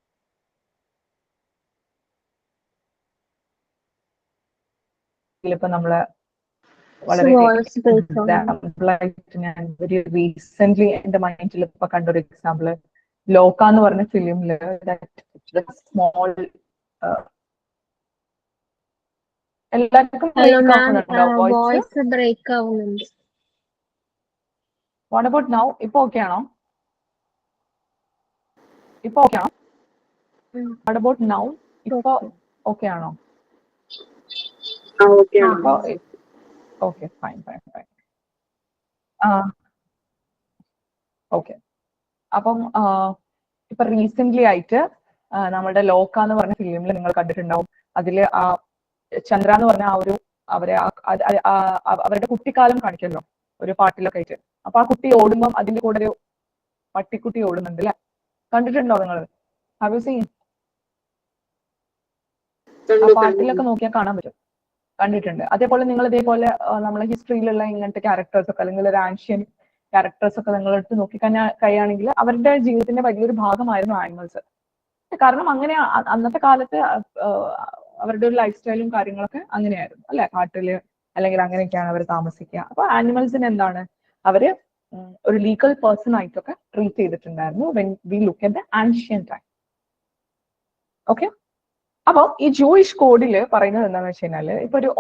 ഇപ്പൊ നമ്മള് വളരെ എക്സാമ്പിൾ ആയിട്ട് ഞാൻ ഒരു റീസെന്റ് എന്റെ മൈൻഡിൽ ഇപ്പൊ കണ്ടൊരു എക്സാമ്പിള് ലോക എന്ന് പറഞ്ഞ ഫിലിമില് സ്മോൾ എല്ലാവർക്കും വോയിസ് ബ്രേക്ക് ആവുന്നുണ്ട്. What about now? ഇപ്പൊ ഓക്കെ ആണോ? ഇപ്പൊ ഓക്കെ ആണോ? What about now? ഇപ്പൊ ഓക്കെ ആണോ? Okay, fine fine fine. Okay, അപ്പം ഇപ്പൊ റീസെന്റ് ആയിട്ട് നമ്മുടെ ലോക എന്ന് പറഞ്ഞ ഫിലിമിൽ നിങ്ങൾ കണ്ടിട്ടുണ്ടാവും. അതില് ആ ചന്ദ്ര എന്ന് പറഞ്ഞ ആ ഒരു അവരുടെ കുട്ടിക്കാലം കാണിക്കല്ലോ ഒരു പാട്ടിലൊക്കെ ആയിട്ട്. അപ്പൊ ആ കുട്ടി ഓടുമ്പം അതിന്റെ കൂടെ ഒരു പട്ടിക്കുട്ടി ഓടുന്നുണ്ട് അല്ലെ? കണ്ടിട്ടുണ്ടോ നിങ്ങൾ? Have you seen? ആ പാട്ടിലൊക്കെ നോക്കിയാൽ കാണാൻ പറ്റും. കണ്ടിട്ടുണ്ട്. അതേപോലെ നിങ്ങൾ ഇതേപോലെ നമ്മളെ ഹിസ്റ്ററിയിലുള്ള ഇങ്ങനത്തെ ക്യാരക്ടേഴ്സ് ഒക്കെ, അല്ലെങ്കിൽ ഒരു ആൻഷ്യൻ ക്യാരക്ടേഴ്സ് ഒക്കെ നിങ്ങൾ എടുത്ത് കഴിയുകയാണെങ്കിൽ അവരുടെ ജീവിതത്തിന്റെ വലിയൊരു ഭാഗമായിരുന്നു ആനിമൽസ്. കാരണം അങ്ങനെ അന്നത്തെ കാലത്ത് അവരുടെ ഒരു ലൈഫ് സ്റ്റൈലും കാര്യങ്ങളൊക്കെ അങ്ങനെയായിരുന്നു അല്ലെ? കാട്ടില് അല്ലെങ്കിൽ അങ്ങനെയൊക്കെയാണ് അവർ താമസിക്കുക. അപ്പൊ ആനിമൽസിന് എന്താണ്, അവര് ഒരു ലീഗൽ പേഴ്സൺ ആയിട്ടൊക്കെ ട്രീറ്റ് ചെയ്തിട്ടുണ്ടായിരുന്നു when we look at the ancient time. Okay, അപ്പൊ ഈ ജൂയിഷ് കോഡില് പറയുന്നത് എന്താണെന്ന് വെച്ച് കഴിഞ്ഞാല്, ഇപ്പൊ ഒരു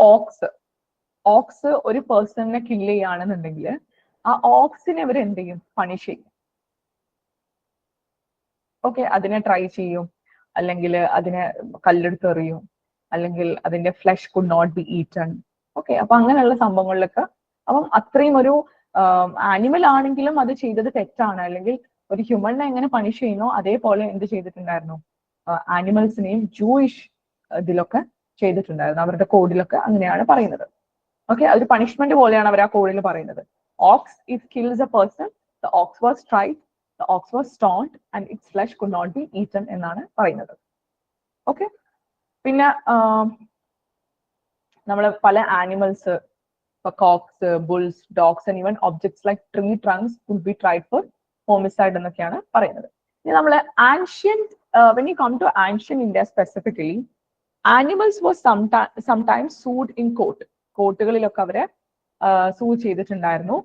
ഓക്സ് ഒരു പേഴ്സണിനെ കില്ല് ചെയ്യുകയാണെന്നുണ്ടെങ്കിൽ ആ ഓക്സിനെ അവർ എന്ത് ചെയ്യും? പണിഷ് ചെയ്യും. ഓക്കെ, അതിനെ ട്രൈ ചെയ്യും, അല്ലെങ്കിൽ അതിനെ കല്ലെടുത്ത് എറിയും, അല്ലെങ്കിൽ അതിന്റെ flesh could not be eaten. Okay, അപ്പൊ അങ്ങനെയുള്ള സംഭവങ്ങളിലൊക്കെ അപ്പം അത്രയും ഒരു ആനിമൽ ആണെങ്കിലും അത് ചെയ്തത് തെറ്റാണ്, അല്ലെങ്കിൽ ഒരു ഹ്യൂമണിനെ എങ്ങനെ പണിഷ് ചെയ്യുന്നോ അതേപോലെ എന്ത് ചെയ്തിട്ടുണ്ടായിരുന്നു? ആനിമൽസിനെയും ജൂയിഷ് ഇതിലൊക്കെ ചെയ്തിട്ടുണ്ടായിരുന്നു. അവരുടെ കോഡിലൊക്കെ അങ്ങനെയാണ് പറയുന്നത്. ഓക്കെ, അതൊരു പണിഷ്മെന്റ് പോലെയാണ് അവർ ആ കോഡിൽ പറയുന്നത്. Ox if kills a person, the ox was tried, the ox was stoned and its flesh could not be eaten എന്നാണ് പറയുന്നത്. ഓക്കെ, പിന്നെ നമ്മൾ പല animals, cocks, bulls, dogs and even objects like tree trunks could be tried for homicide എന്നൊക്കെയാണ് പറയുന്നത്. ഇനി നമ്മൾ ancient, when you come to ancient India specifically, animals was sometimes sued in കോർട്ടുകളിലൊക്കെ അവരെ സൂ ചെയ്തിട്ടുണ്ടായിരുന്നു.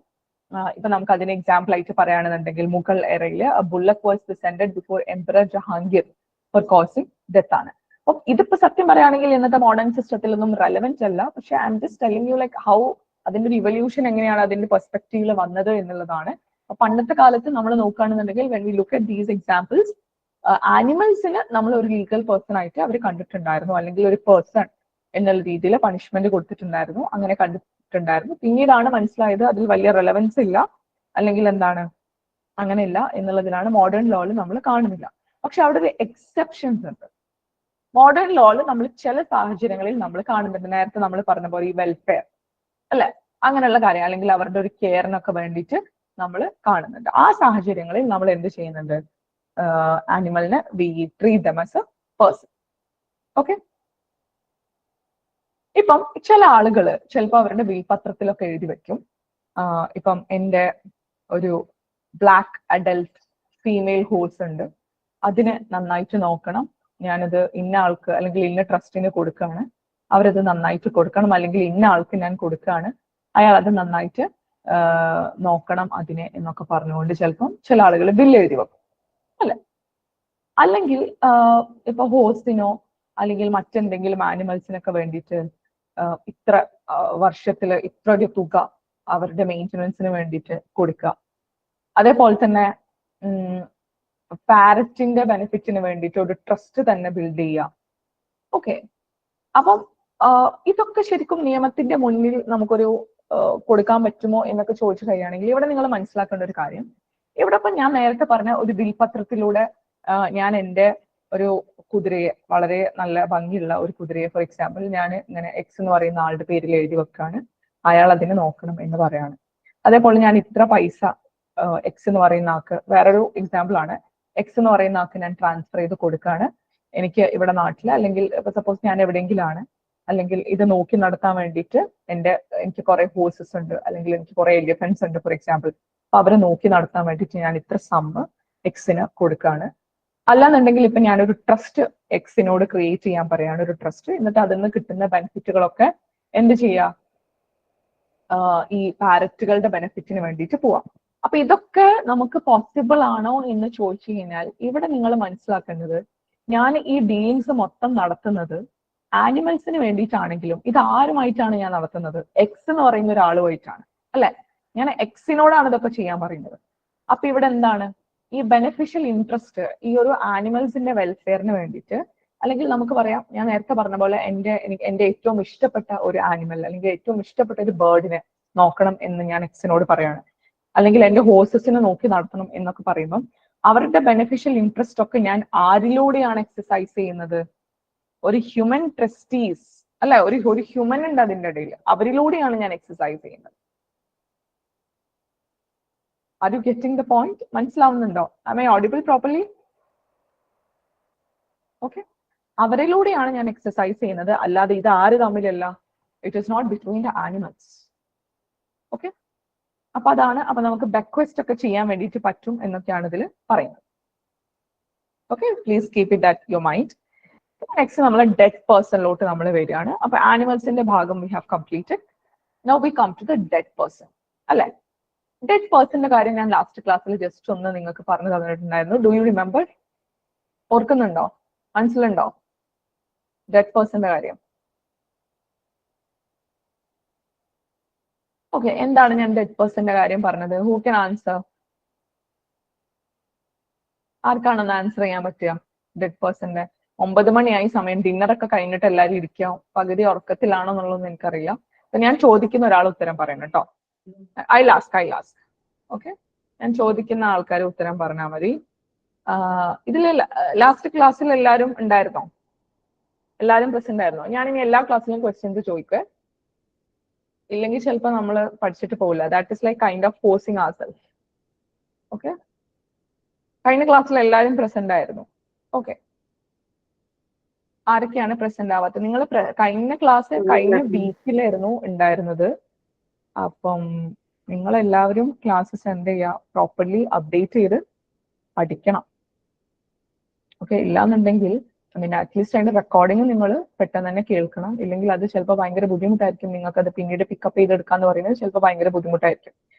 ഇപ്പൊ നമുക്ക് അതിന് എക്സാമ്പിൾ ആയിട്ട് പറയുകയാണെന്നുണ്ടെങ്കിൽ മുഗൾ എറയില് bullock was descended before emperor Jahangir for causing death ആണ്. അപ്പം ഇതിപ്പോ സത്യം പറയുകയാണെങ്കിൽ ഇന്നത്തെ മോഡേൺ സിസ്റ്റത്തിലൊന്നും റെലവെന്റ് അല്ല. പക്ഷെ I am just telling you like how അതിന്റെ ഒരു ഇവല്യൂഷൻ എങ്ങനെയാണ് അതിന്റെ പെർസ്പെക്റ്റീവിൽ വന്നത് എന്നുള്ളതാണ്. അപ്പൊ പണ്ടത്തെ കാലത്ത് നമ്മൾ നോക്കുകയാണെന്നുണ്ടെങ്കിൽ when we look at these examples, ആനിമൽസിന് നമ്മൾ ഒരു ലീഗൽ പേഴ്സൺ ആയിട്ട് അവർ കണ്ടിട്ടുണ്ടായിരുന്നു, അല്ലെങ്കിൽ ഒരു പേഴ്സൺ എന്നുള്ള രീതിയിൽ പണിഷ്മെന്റ് കൊടുത്തിട്ടുണ്ടായിരുന്നു, അങ്ങനെ കണ്ടിട്ടുണ്ടായിരുന്നു. പിന്നീടാണ് മനസ്സിലായത് അതിൽ വലിയ റെലവൻസ് ഇല്ല, അല്ലെങ്കിൽ എന്താണ് അങ്ങനെയില്ല എന്നുള്ളതിനാണ് മോഡേൺ ലോയിൽ നമ്മൾ കാണുന്നില്ല. പക്ഷെ അവിടെ ഒരു എക്സെപ്ഷൻസ് ഉണ്ട്. മോഡേൺ ലോയിൽ നമ്മൾ ചില സാഹചര്യങ്ങളിൽ നമ്മൾ കാണുന്നുണ്ട്. നേരത്തെ നമ്മൾ പറഞ്ഞ പോലെ ഈ വെൽഫെയർ അല്ലെ, അങ്ങനെയുള്ള കാര്യം, അല്ലെങ്കിൽ അവരുടെ ഒരു കെയറിനൊക്കെ വേണ്ടിയിട്ട് നമ്മൾ കാണുന്നുണ്ട്. ആ സാഹചര്യങ്ങളിൽ നമ്മൾ എന്ത് ചെയ്യുന്നുണ്ട്? ആനിമലിനെ we treat them as a person. Okay, ഇപ്പം ചില ആളുകൾ ചിലപ്പോൾ അവരുടെ വിൽപത്രത്തിലൊക്കെ എഴുതി വെക്കും, ഇപ്പം എൻ്റെ ഒരു ബ്ലാക്ക് അഡൽട്ട് ഫീമെയിൽ ഹോഴ്സ് ഉണ്ട്, അതിനെ നന്നായിട്ട് നോക്കണം, ഞാനത് ഇന്ന ആൾക്ക് അല്ലെങ്കിൽ ഇന്ന ട്രസ്റ്റിന് കൊടുക്കുകയാണ്, അവരത് നന്നായിട്ട് കൊടുക്കണം, അല്ലെങ്കിൽ ഇന്ന ആൾക്ക് ഞാൻ കൊടുക്കുകയാണ്, അയാൾ അത് നന്നായിട്ട് നോക്കണം അതിനെ എന്നൊക്കെ പറഞ്ഞുകൊണ്ട് ചിലപ്പം ചില ആളുകൾ ബില്ല് എഴുതി വെക്കും അല്ലെ? അല്ലെങ്കിൽ ഇപ്പൊ ഹോഴ്സിനോ അല്ലെങ്കിൽ മറ്റെന്തെങ്കിലും ആനിമൽസിനൊക്കെ വേണ്ടിയിട്ട് ഇത്ര വർഷത്തില് ഇത്ര ഒരു തുക അവരുടെ മെയിൻ്റനൻസിന് വേണ്ടിയിട്ട് കൊടുക്കുക. അതേപോലെ തന്നെ പാരറ്റിന്റെ ബെനിഫിറ്റിന് വേണ്ടിയിട്ട് ഒരു ട്രസ്റ്റ് തന്നെ ബിൽഡ് ചെയ്യുക. ഓക്കെ, അപ്പം ഇതൊക്കെ ശരിക്കും നിയമത്തിന്റെ മുന്നിൽ നമുക്കൊരു കൊടുക്കാൻ പറ്റുമോ എന്നൊക്കെ ചോദിച്ചു കഴിയുകയാണെങ്കിൽ ഇവിടെ നിങ്ങൾ മനസ്സിലാക്കേണ്ട ഒരു കാര്യം, ഇവിടെ ഇപ്പം ഞാൻ നേരത്തെ പറഞ്ഞ ഒരു വിൽപത്രത്തിലൂടെ ഞാൻ എൻ്റെ ഒരു കുതിരയെ, വളരെ നല്ല ഭംഗിയുള്ള ഒരു കുതിരയെ ഫോർ എക്സാമ്പിൾ ഞാൻ ഇങ്ങനെ എക്സ് എന്ന് പറയുന്ന ആളുടെ പേരിൽ എഴുതി വെക്കാണ്, അയാൾ അതിനെ നോക്കണം എന്ന് പറയാണ്. അതേപോലെ ഞാൻ ഇത്ര പൈസ എക്സ് എന്ന് പറയുന്ന ആൾക്ക്, വേറൊരു എക്സാമ്പിൾ ആണ്, എക്സ് എന്ന് പറയുന്ന ആൾക്ക് ഞാൻ ട്രാൻസ്ഫർ ചെയ്ത് കൊടുക്കുകയാണ്. എനിക്ക് ഇവിടെ നാട്ടിൽ അല്ലെങ്കിൽ ഇപ്പൊ സപ്പോസ് ഞാൻ എവിടെയെങ്കിലും ആണ്, അല്ലെങ്കിൽ ഇത് നോക്കി നടത്താൻ വേണ്ടിയിട്ട് എനിക്ക് കുറെ ഹോഴ്സസ് ഉണ്ട്, അല്ലെങ്കിൽ എനിക്ക് കുറെ എലിഫൻസ് ഉണ്ട് ഫോർ എക്സാമ്പിൾ. അപ്പൊ അവരെ നോക്കി നടത്താൻ വേണ്ടിയിട്ട് ഞാൻ ഇത്ര സമ്മ് എക്സിന് കൊടുക്കുകയാണ്. അല്ലാന്നുണ്ടെങ്കിൽ ഇപ്പൊ ഞാനൊരു ട്രസ്റ്റ് എക്സിനോട് ക്രിയേറ്റ് ചെയ്യാൻ പറയാണ്, ഒരു ട്രസ്റ്റ്. എന്നിട്ട് അതിൽ നിന്ന് കിട്ടുന്ന ബെനിഫിറ്റുകളൊക്കെ എന്ത് ചെയ്യാ, ഈ പാരറ്റുകളുടെ ബെനിഫിറ്റിന് വേണ്ടിയിട്ട് പോവാം. അപ്പൊ ഇതൊക്കെ നമുക്ക് പോസിബിൾ ആണോ എന്ന് ചോദിച്ചു കഴിഞ്ഞാൽ ഇവിടെ നിങ്ങൾ മനസ്സിലാക്കേണ്ടത്, ഞാൻ ഈ ഡീലിങ്സ് മൊത്തം നടത്തുന്നത് ആനിമൽസിന് വേണ്ടിയിട്ടാണെങ്കിലും ഇത് ആരുമായിട്ടാണ് ഞാൻ നടത്തുന്നത്, എക്സ് എന്ന് പറയുന്ന ഒരാളുമായിട്ടാണ് അല്ലെ. ഞാൻ എക്സിനോടാണ് ഇതൊക്കെ ചെയ്യാൻ പറയുന്നത്. അപ്പൊ ഇവിടെ എന്താണ് ഈ ബെനിഫിഷ്യൽ ഇൻട്രസ്റ്റ്, ഈ ഒരു ആനിമൽസിന്റെ വെൽഫെയറിന് വേണ്ടിയിട്ട്, അല്ലെങ്കിൽ നമുക്ക് പറയാം ഞാൻ നേരത്തെ പറഞ്ഞ പോലെ എൻ്റെ ഏറ്റവും ഇഷ്ടപ്പെട്ട ഒരു ആനിമൽ അല്ലെങ്കിൽ ഏറ്റവും ഇഷ്ടപ്പെട്ട ഒരു ബേർഡിനെ നോക്കണം എന്ന് ഞാൻ എക്സിനോട് പറയാണ്, അല്ലെങ്കിൽ എൻ്റെ ഹോഴ്സസിനെ നോക്കി നടത്തണം എന്നൊക്കെ പറയുമ്പം അവരുടെ ബെനിഫിഷ്യൽ ഇൻട്രസ്റ്റ് ഒക്കെ ഞാൻ ആരിലൂടെയാണ് എക്സസൈസ് ചെയ്യുന്നത്, ഒരു ഹ്യൂമൻ ട്രസ്റ്റീസ് അല്ലെ, ഒരു ഹ്യൂമൻ ഉണ്ട് അതിൻ്റെ ഇടയിൽ, അവരിലൂടെയാണ് ഞാൻ എക്സസൈസ് ചെയ്യുന്നത്. Are you getting the point? മനസ്സിലാവുന്നുണ്ടോ? Am I audible properly? Okay. അവരിലൂടെയാണ് ഞാൻ എക്സസൈസ് ചെയ്യുന്നത്, അല്ലാതെ ഇത് ആര് തമ്മിലല്ല. It is not between the animals. Okay, അപ്പൊ അതാണ്. അപ്പൊ നമുക്ക് ബെക്വസ്റ്റ് ഒക്കെ ചെയ്യാൻ വേണ്ടിയിട്ട് പറ്റും എന്നൊക്കെയാണ് ഇതിൽ പറയുന്നത്. Okay, please keep it at your mind. Next നമ്മൾ ഡെഡ് പേഴ്സണിലോട്ട് നമ്മൾ വരികയാണ്. അപ്പൊ ആനിമൽസിന്റെ ഭാഗം we have completed. Now we come to the dead person അല്ലെ. ഡെഡ് പേഴ്സന്റെ കാര്യം ഞാൻ ലാസ്റ്റ് ക്ലാസ്സിൽ ജസ്റ്റ് ഒന്ന് നിങ്ങൾക്ക് പറഞ്ഞു തന്നിട്ടുണ്ടായിരുന്നു. Do you remember? ഓർക്കുന്നുണ്ടോ? മനസ്സിലുണ്ടോ ഡെഡ് പേഴ്സന്റെ കാര്യം? ഓക്കെ, എന്താണ് ഞാൻ ഡെഡ് പേഴ്സന്റെ കാര്യം പറഞ്ഞത്? Who can answer? ആർക്കാണെന്ന് ആൻസർ ചെയ്യാൻ പറ്റുക? ഡെഡ് പേഴ്സന്റെ 9 മണിയായി സമയം, ഡിന്നറൊക്കെ കഴിഞ്ഞിട്ട് എല്ലാവരും ഇരിക്കാം, പകുതി ഉറക്കത്തിലാണോ എന്നുള്ളതൊന്നും എനിക്കറിയില്ല. അപ്പൊ ഞാൻ ചോദിക്കുന്ന ഒരാൾ ഉത്തരം പറയണം കേട്ടോ. ഐ ലാസ്ക്. ഓക്കെ, ഞാൻ ചോദിക്കുന്ന ആൾക്കാർ ഉത്തരം പറഞ്ഞാൽ മതി. ഇതിൽ ലാസ്റ്റ് ക്ലാസ്സിൽ എല്ലാവരും ഉണ്ടായിരുന്നോ? എല്ലാവരും പ്രസന്റ് ആയിരുന്നോ? ഞാനിനി എല്ലാ ക്ലാസ്സിലും ക്വസ്റ്റ്യൻസ് ചോദിക്കുക, ഇല്ലെങ്കിൽ ചിലപ്പോൾ നമ്മൾ പഠിച്ചിട്ട് പോകില്ല. That is like kind of forcing our self. Okay, കഴിഞ്ഞ ക്ലാസ്സിൽ എല്ലാവരും പ്രസന്റ് ആയിരുന്നു. ഓക്കെ, ആരൊക്കെയാണ് പ്രസന്റ് ആവാത്തത്? നിങ്ങൾ കഴിഞ്ഞ ക്ലാസ് കഴിഞ്ഞ വീക്കിലായിരുന്നു ഉണ്ടായിരുന്നത്. അപ്പം നിങ്ങൾ എല്ലാവരും ക്ലാസ്സസ് എന്ത് ചെയ്യുക, പ്രോപ്പർലി അപ്ഡേറ്റ് ചെയ്ത് പഠിക്കണം. ഓക്കെ, ഇല്ലാന്നുണ്ടെങ്കിൽ അറ്റ്ലീസ്റ്റ് അതിന്റെ റെക്കോർഡിംഗ് നിങ്ങൾ പെട്ടെന്ന് തന്നെ കേൾക്കണം. ഇല്ലെങ്കിൽ അത് ചിലപ്പോൾ ഭയങ്കര ബുദ്ധിമുട്ടായിരിക്കും. നിങ്ങൾക്ക് അത് പിന്നീട് പിക്കപ്പ് ചെയ്തെടുക്കാന്ന് പറയുന്നത് ചിലപ്പോൾ ഭയങ്കര ബുദ്ധിമുട്ടായിരിക്കും.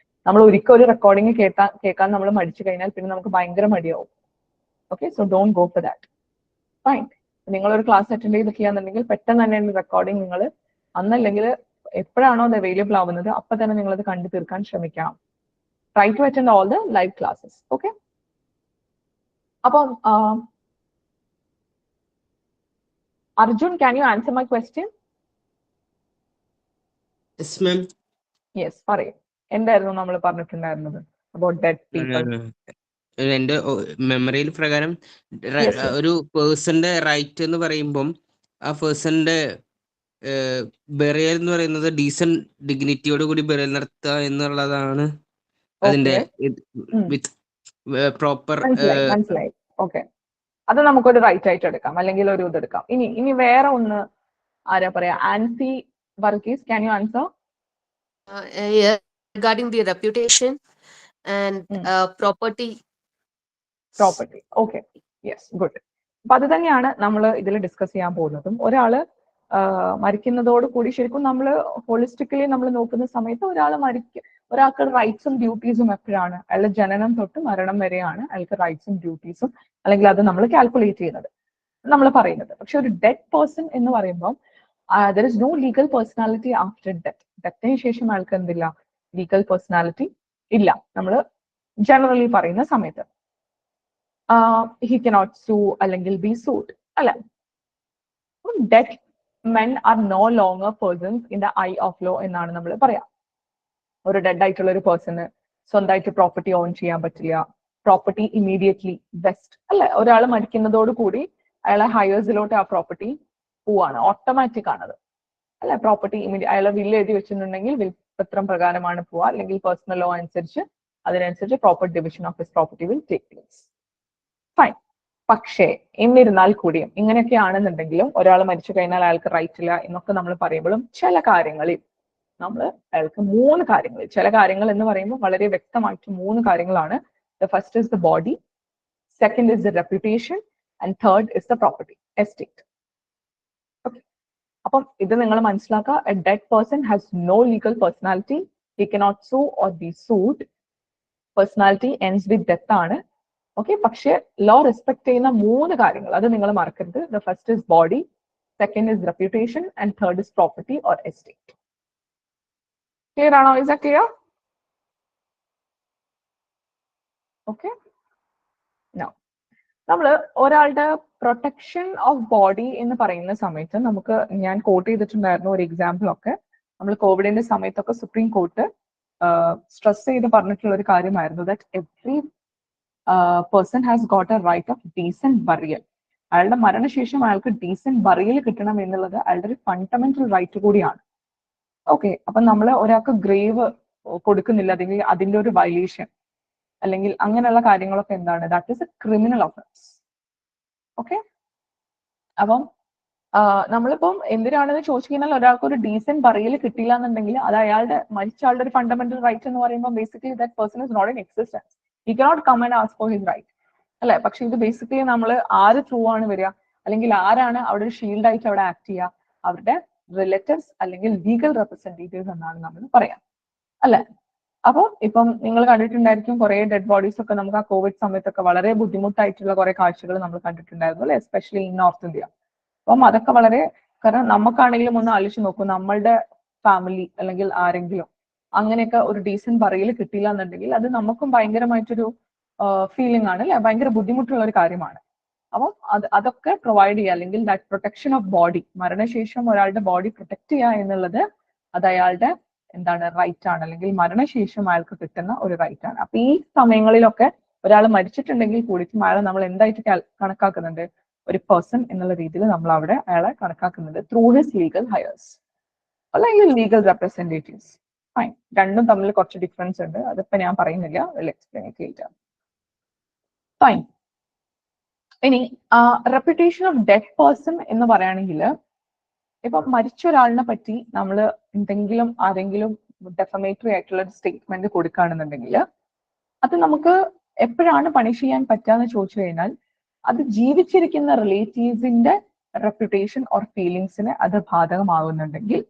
നമ്മൾ ഒരിക്കൽ ഒരു റെക്കോർഡിംഗ് കേൾക്കാൻ നമ്മൾ മടിച്ചു കഴിഞ്ഞാൽ പിന്നെ നമുക്ക് ഭയങ്കര മടിയാവും. Okay, so don't go for that. Fine. നിങ്ങളൊരു ക്ലാസ് അറ്റൻഡ് ചെയ്തിട്ടില്ലാന്നുണ്ടെങ്കിൽ പെട്ടെന്ന് തന്നെ റെക്കോർഡിംഗ് നിങ്ങൾ അന്നല്ലെങ്കിൽ എപ്പോഴാണോ അത് അവൈലബിൾ ആവുന്നത് അപ്പൊ തന്നെ നിങ്ങൾ അത് കണ്ടു തീർക്കാൻ ശ്രമിക്കണം. Try to attend all the live classes. Okay, അപ്പം Arjun, can you answer my question? Yes, ma'am. Yes, പറയൂ. എന്തായിരുന്നു നമ്മൾ പറഞ്ഞിട്ടുണ്ടായിരുന്നത് about dead people? എന്റെ മെമ്മറിയിൽ പ്രകാരം ഒരു പേഴ്സന്റെ റൈറ്റ് എന്ന് പറയുമ്പം ആ പേഴ്സന്റെ ബെറിയൽ എന്ന് പറയുന്നത് ഡീസന്റ് ഡിഗ്നിറ്റിയോട് കൂടി ബെറിയൽ നടത്തുക എന്നുള്ളതാണ് അതിന്റെ വിത്ത് പ്രോപ്പർ. മനസ്സിലായി. ഓക്കെ, അത് നമുക്കൊരു റൈറ്റ് ആയിട്ട് എടുക്കാം, അല്ലെങ്കിൽ ഒരു ഇതെടുക്കാം. ഇനി വേറെ ഒന്ന് ആരാ പറയാ? Ancy Varghese, can you answer? Regarding the reputation and property. Okay, yes, good. അപ്പൊ അത് തന്നെയാണ് നമ്മൾ ഇതിൽ ഡിസ്കസ് ചെയ്യാൻ പോകുന്നതും. ഒരാള് മരിക്കുന്നതോട് കൂടി ശരിക്കും നമ്മൾ ഹോളിസ്റ്റിക്കലി നമ്മൾ നോക്കുന്ന സമയത്ത് ഒരാൾക്ക് റൈറ്റ്സും ഡ്യൂട്ടീസും എപ്പോഴാണ്? അയാളുടെ ജനനം തൊട്ട് മരണം വരെയാണ് അയാൾക്ക് റൈറ്റ്സും ഡ്യൂട്ടീസും അല്ലെങ്കിൽ അത് നമ്മൾ കാൽക്കുലേറ്റ് ചെയ്യുന്നത്, നമ്മൾ പറയുന്നത്. പക്ഷെ ഒരു ഡെഡ് പേഴ്സൺ എന്ന് പറയുമ്പോൾ there is no legal personality after death. ഡെത്തിന് ശേഷം അയാൾക്ക് എന്തില്ല? ലീഗൽ പേഴ്സണാലിറ്റി ഇല്ല, നമ്മൾ ജനറലി പറയുന്ന സമയത്ത്. ഹി കനോട്ട് സൂ അല്ലെങ്കിൽ ബി സൂഡ്, അല്ലെ? Dead men are no longer persons in the eye of law എന്നാണ് നമ്മൾ പറയാം. ഒരു ഡെഡ് ആയിട്ടുള്ള ഒരു പേഴ്സണ് സ്വന്തമായിട്ട് പ്രോപ്പർട്ടി ഓൺ ചെയ്യാൻ പറ്റില്ല. പ്രോപ്പർട്ടി ഇമ്മീഡിയറ്റ്ലി വെസ്റ്റ്, അല്ലെ? ഒരാൾ മരിക്കുന്നതോട് കൂടി അയാളെ ഹയേഴ്സിലോട്ട് ആ പ്രോപ്പർട്ടി പോവാണ്, ഓട്ടോമാറ്റിക് ആണത്, അല്ലെ? പ്രോപ്പർട്ടി അയാളെ വില്ല് എഴുതി വെച്ചിട്ടുണ്ടെങ്കിൽ വിൽപത്രം പ്രകാരമാണ് പോവുക, അല്ലെങ്കിൽ പേഴ്സണൽ ലോ അനുസരിച്ച് അതിനനുസരിച്ച് proper division of his property will take place. Fine. പക്ഷേ എന്നിരുന്നാൽ കൂടിയും ഇങ്ങനെയൊക്കെ ആണെന്നുണ്ടെങ്കിലും ഒരാൾ മരിച്ചു കഴിഞ്ഞാൽ അയാൾക്ക് റൈറ്റ് ഇല്ല എന്നൊക്കെ നമ്മൾ പറയുമ്പോഴും ചില കാര്യങ്ങളിൽ നമ്മൾ അയാൾക്ക് 3 കാര്യങ്ങൾ, ചില കാര്യങ്ങൾ എന്ന് പറയുമ്പോൾ വളരെ വ്യക്തമായിട്ട് 3 കാര്യങ്ങളാണ്. The first is the body, second is the reputation, and third is the property, estate. Okay, അപ്പം ഇത് നിങ്ങൾ മനസ്സിലാക്കുക. A dead person has no legal personality, he cannot sue or be sued. Personality ends with death ആണ്. Okay, പക്ഷെ law respect ചെയ്യുന്ന 3 കാര്യങ്ങൾ അത് നിങ്ങൾ മറക്കരുത്. The first is body, second is reputation, and third is property or estate. Clear ആണോ? Is that clear? Okay, നമ്മൾ ഒരാളുടെ പ്രൊട്ടക്ഷൻ ഓഫ് ബോഡി എന്ന് പറയുന്ന സമയത്ത് നമുക്ക്, ഞാൻ കോട്ട് ചെയ്തിട്ടുണ്ടായിരുന്നു ഒരു എക്സാമ്പിൾ ഒക്കെ, നമ്മൾ കോവിഡിന്റെ സമയത്തൊക്കെ സുപ്രീം കോർട്ട് സ്ട്രെസ് ചെയ്ത് പറഞ്ഞിട്ടുള്ള ഒരു കാര്യമായിരുന്നു that every person has got a right of decent burial. അയാളുടെ മരണശേഷം അയാൾക്ക് ഡീസെന്റ് ബറിയൽ കിട്ടണം എന്നുള്ളത് അയാളുടെ ഒരു ഫണ്ടമെന്റൽ റൈറ്റ് കൂടിയാണ്. ഓക്കെ, അപ്പൊ നമ്മൾ ഒരാൾക്ക് ഗ്രേവ് കൊടുക്കുന്നില്ല, അല്ലെങ്കിൽ അതിന്റെ ഒരു വയലേഷൻ അല്ലെങ്കിൽ അങ്ങനെയുള്ള കാര്യങ്ങളൊക്കെ എന്താണ്? That is A criminal offence. Okay, അപ്പം നമ്മളിപ്പം എന്തിനാണെന്ന് ചോദിച്ചു കഴിഞ്ഞാൽ ഒരാൾക്ക് ഒരു ഡീസെന്റ് ബറിയൽ കിട്ടിയില്ല എന്നുണ്ടെങ്കിൽ അത് അയാളുടെ മരിച്ച ആളുടെ ഒരു ഫണ്ടമെന്റൽ റൈറ്റ് എന്ന് പറയുമ്പോൾ basically that person is not in existence, he cannot come and ask for his right, അല്ലെ? പക്ഷെ ഇത് ബേസിക്കലി നമ്മൾ ആര് ത്രൂ ആണ് വരിക, അല്ലെങ്കിൽ ആരാണ് അവിടെ ഒരു ഷീൽഡ് ആയിട്ട് അവിടെ ആക്ട് ചെയ്യുക? അവരുടെ റിലേറ്റീവ്സ് അല്ലെങ്കിൽ ലീഗൽ റെപ്രസെന്റേറ്റീവ്സ് എന്നാണ് നമ്മൾ പറയാം, അല്ലെ? അപ്പൊ ഇപ്പം നിങ്ങൾ കണ്ടിട്ടുണ്ടായിരിക്കും കുറെ ഡെഡ് ബോഡീസ് ഒക്കെ നമുക്ക് ആ കോവിഡ് സമയത്തൊക്കെ വളരെ ബുദ്ധിമുട്ടായിട്ടുള്ള കുറെ കാഴ്ചകൾ നമ്മൾ കണ്ടിട്ടുണ്ടായിരുന്നു, അല്ലെ? Especially in north India. അപ്പം അതൊക്കെ വളരെ, കാരണം നമുക്കാണെങ്കിലും ഒന്ന് ആലോചിച്ച് നോക്കൂ, നമ്മളുടെ ഫാമിലി അല്ലെങ്കിൽ ആരെങ്കിലും അങ്ങനെയൊക്കെ ഒരു ഡീസന്റ് ബറിയൽ കിട്ടിയില്ല എന്നുണ്ടെങ്കിൽ അത് നമുക്കും ഭയങ്കരമായിട്ടൊരു ഫീലിംഗ് ആണ്, അല്ലെ? ഭയങ്കര ബുദ്ധിമുട്ടുള്ള ഒരു കാര്യമാണ്. അപ്പം അതൊക്കെ പ്രൊവൈഡ് ചെയ്യുക, അല്ലെങ്കിൽ ദാറ്റ് പ്രൊട്ടക്ഷൻ ഓഫ് ബോഡി, മരണശേഷം ഒരാളുടെ ബോഡി പ്രൊട്ടക്ട് ചെയ്യുക എന്നുള്ളത് അത് അയാളുടെ എന്താണ്? റൈറ്റ് ആണ്, അല്ലെങ്കിൽ മരണശേഷം അയാൾക്ക് കിട്ടുന്ന ഒരു റൈറ്റ് ആണ്. അപ്പൊ ഈ സമയങ്ങളിലൊക്കെ ഒരാൾ മരിച്ചിട്ടുണ്ടെങ്കിൽ കൂടിയിട്ടും അയാളെ നമ്മൾ എന്തായിട്ട് കണക്കാക്കുന്നുണ്ട്? ഒരു പേഴ്സൺ എന്നുള്ള രീതിയിൽ നമ്മൾ അവിടെ അയാളെ കണക്കാക്കുന്നത് ത്രൂ ഹിസ് ലീഗൽ ഹയേഴ്സ് അല്ലെങ്കിൽ ലീഗൽ റെപ്രസെന്റേറ്റീവ്സ്. ഫൈൻ, രണ്ടും തമ്മിൽ കുറച്ച് ഡിഫറൻസ് ഉണ്ട്, അതിപ്പോ ഞാൻ പറയുന്നില്ല, എക്സ്പ്ലെയിൻ ചെയ്യില്ല. ഫൈൻ. ഇനി റെപ്യൂട്ടേഷൻ ഓഫ് ഡെഡ് പേഴ്സൺ എന്ന് പറയുകയാണെങ്കിൽ, ഇപ്പൊ മരിച്ച ഒരാളിനെ പറ്റി നമ്മൾ എന്തെങ്കിലും ആരെങ്കിലും ഡെഫമേറ്ററി ആയിട്ടുള്ള ഒരു സ്റ്റേറ്റ്മെന്റ് കൊടുക്കുകയാണെന്നുണ്ടെങ്കിൽ അത് നമുക്ക് എപ്പോഴാണ് പണിഷ് ചെയ്യാൻ പറ്റാന്ന് ചോദിച്ചു കഴിഞ്ഞാൽ അത് ജീവിച്ചിരിക്കുന്ന റിലേറ്റീവ്സിന്റെ റെപ്യൂട്ടേഷൻ ഓർ ഫീലിങ്സിന് അത് ബാധകമാകുന്നുണ്ടെങ്കിൽ.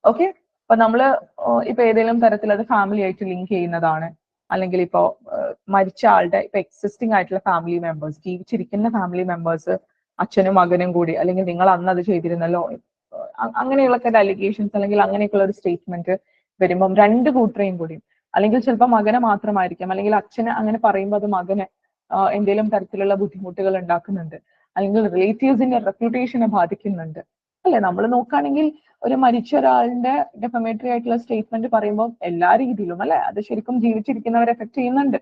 ഓക്കെ, ഇപ്പൊ നമ്മള് ഇപ്പൊ ഏതെങ്കിലും തരത്തിൽ അത് ഫാമിലി ആയിട്ട് ലിങ്ക് ചെയ്യുന്നതാണ്, അല്ലെങ്കിൽ ഇപ്പോ മരിച്ച ആളുടെ ഇപ്പൊ എക്സിസ്റ്റിംഗ് ആയിട്ടുള്ള ഫാമിലി മെമ്പേഴ്സ്, ജീവിച്ചിരിക്കുന്ന ഫാമിലി മെമ്പേഴ്സ് അച്ഛനും മകനും കൂടി, അല്ലെങ്കിൽ നിങ്ങൾ അന്ന് അത് ചെയ്തിരുന്നല്ലോ, അങ്ങനെയുള്ള അലിഗേഷൻസ് അല്ലെങ്കിൽ അങ്ങനെയൊക്കെയുള്ള ഒരു സ്റ്റേറ്റ്മെന്റ് വരുമ്പം രണ്ട് കൂട്ടരെയും കൂടി, അല്ലെങ്കിൽ ചിലപ്പോൾ മകനെ മാത്രമായിരിക്കാം, അല്ലെങ്കിൽ അച്ഛന് അങ്ങനെ പറയുമ്പോൾ അത് മകന് എന്തെങ്കിലും തരത്തിലുള്ള ബുദ്ധിമുട്ടുകൾ ഉണ്ടാക്കുന്നുണ്ട്, അല്ലെങ്കിൽ റിലേറ്റീവ്സിന്റെ റെപ്യൂട്ടേഷനെ ബാധിക്കുന്നുണ്ട്, അല്ലെ? നമ്മൾ നോക്കുകയാണെങ്കിൽ ഒരു മരിച്ച ഒരാളിന്റെ ഡെഫമേറ്ററി ആയിട്ടുള്ള സ്റ്റേറ്റ്മെന്റ് പറയുമ്പോൾ എല്ലാ രീതിയിലും, അല്ലെ, അത് ശരിക്കും ജീവിച്ചിരിക്കുന്നവരെ എഫക്ട് ചെയ്യുന്നുണ്ട്.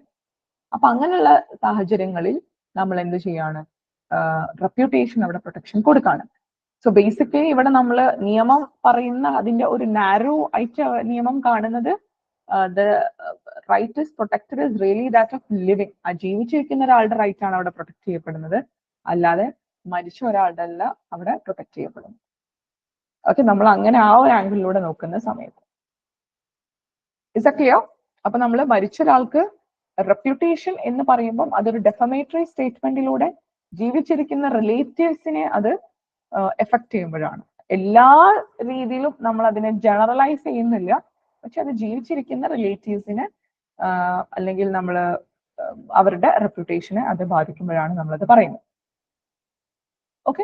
അപ്പൊ അങ്ങനെയുള്ള സാഹചര്യങ്ങളിൽ നമ്മൾ എന്ത് ചെയ്യാണ്? റെപ്യൂട്ടേഷൻ അവിടെ പ്രൊട്ടക്ഷൻ കൊടുക്കാണ്. സോ ബേസിക്കലി ഇവിടെ നമ്മൾ നിയമം പറയുന്ന അതിന്റെ ഒരു നാരോ ആയിട്ട് നിയമം കാണുന്നത് the right is protected is really that of living. ആ ജീവിച്ചിരിക്കുന്ന ഒരാളുടെ റൈറ്റ് ആണ് അവിടെ പ്രൊട്ടക്ട് ചെയ്യപ്പെടുന്നത്, അല്ലാതെ മരിച്ച ഒരാളുടെ അല്ല അവിടെ പ്രൊട്ടക്ട് ചെയ്യപ്പെടുന്നത്. ഓക്കെ, നമ്മൾ അങ്ങനെ ആ ഒരു ആംഗിളിലൂടെ നോക്കുന്ന സമയത്ത് ഇസ് എ ക്ലിയർ? അപ്പൊ നമ്മൾ മരിച്ച ഒരാൾക്ക് റെപ്യൂട്ടേഷൻ എന്ന് പറയുമ്പോൾ അതൊരു ഡെഫമേറ്ററി സ്റ്റേറ്റ്മെന്റിലൂടെ ജീവിച്ചിരിക്കുന്ന റിലേറ്റീവ്സിനെ അത് എഫക്ട് ചെയ്യുമ്പോഴാണ്. എല്ലാ രീതിയിലും നമ്മൾ അതിനെ ജനറലൈസ് ചെയ്യുന്നില്ല, പക്ഷെ അത് ജീവിച്ചിരിക്കുന്ന റിലേറ്റീവ്സിന് അല്ലെങ്കിൽ നമ്മൾ അവരുടെ റെപ്യൂട്ടേഷനെ അത് ബാധിക്കുമ്പോഴാണ് നമ്മളത് പറയുന്നത്. ഓക്കെ,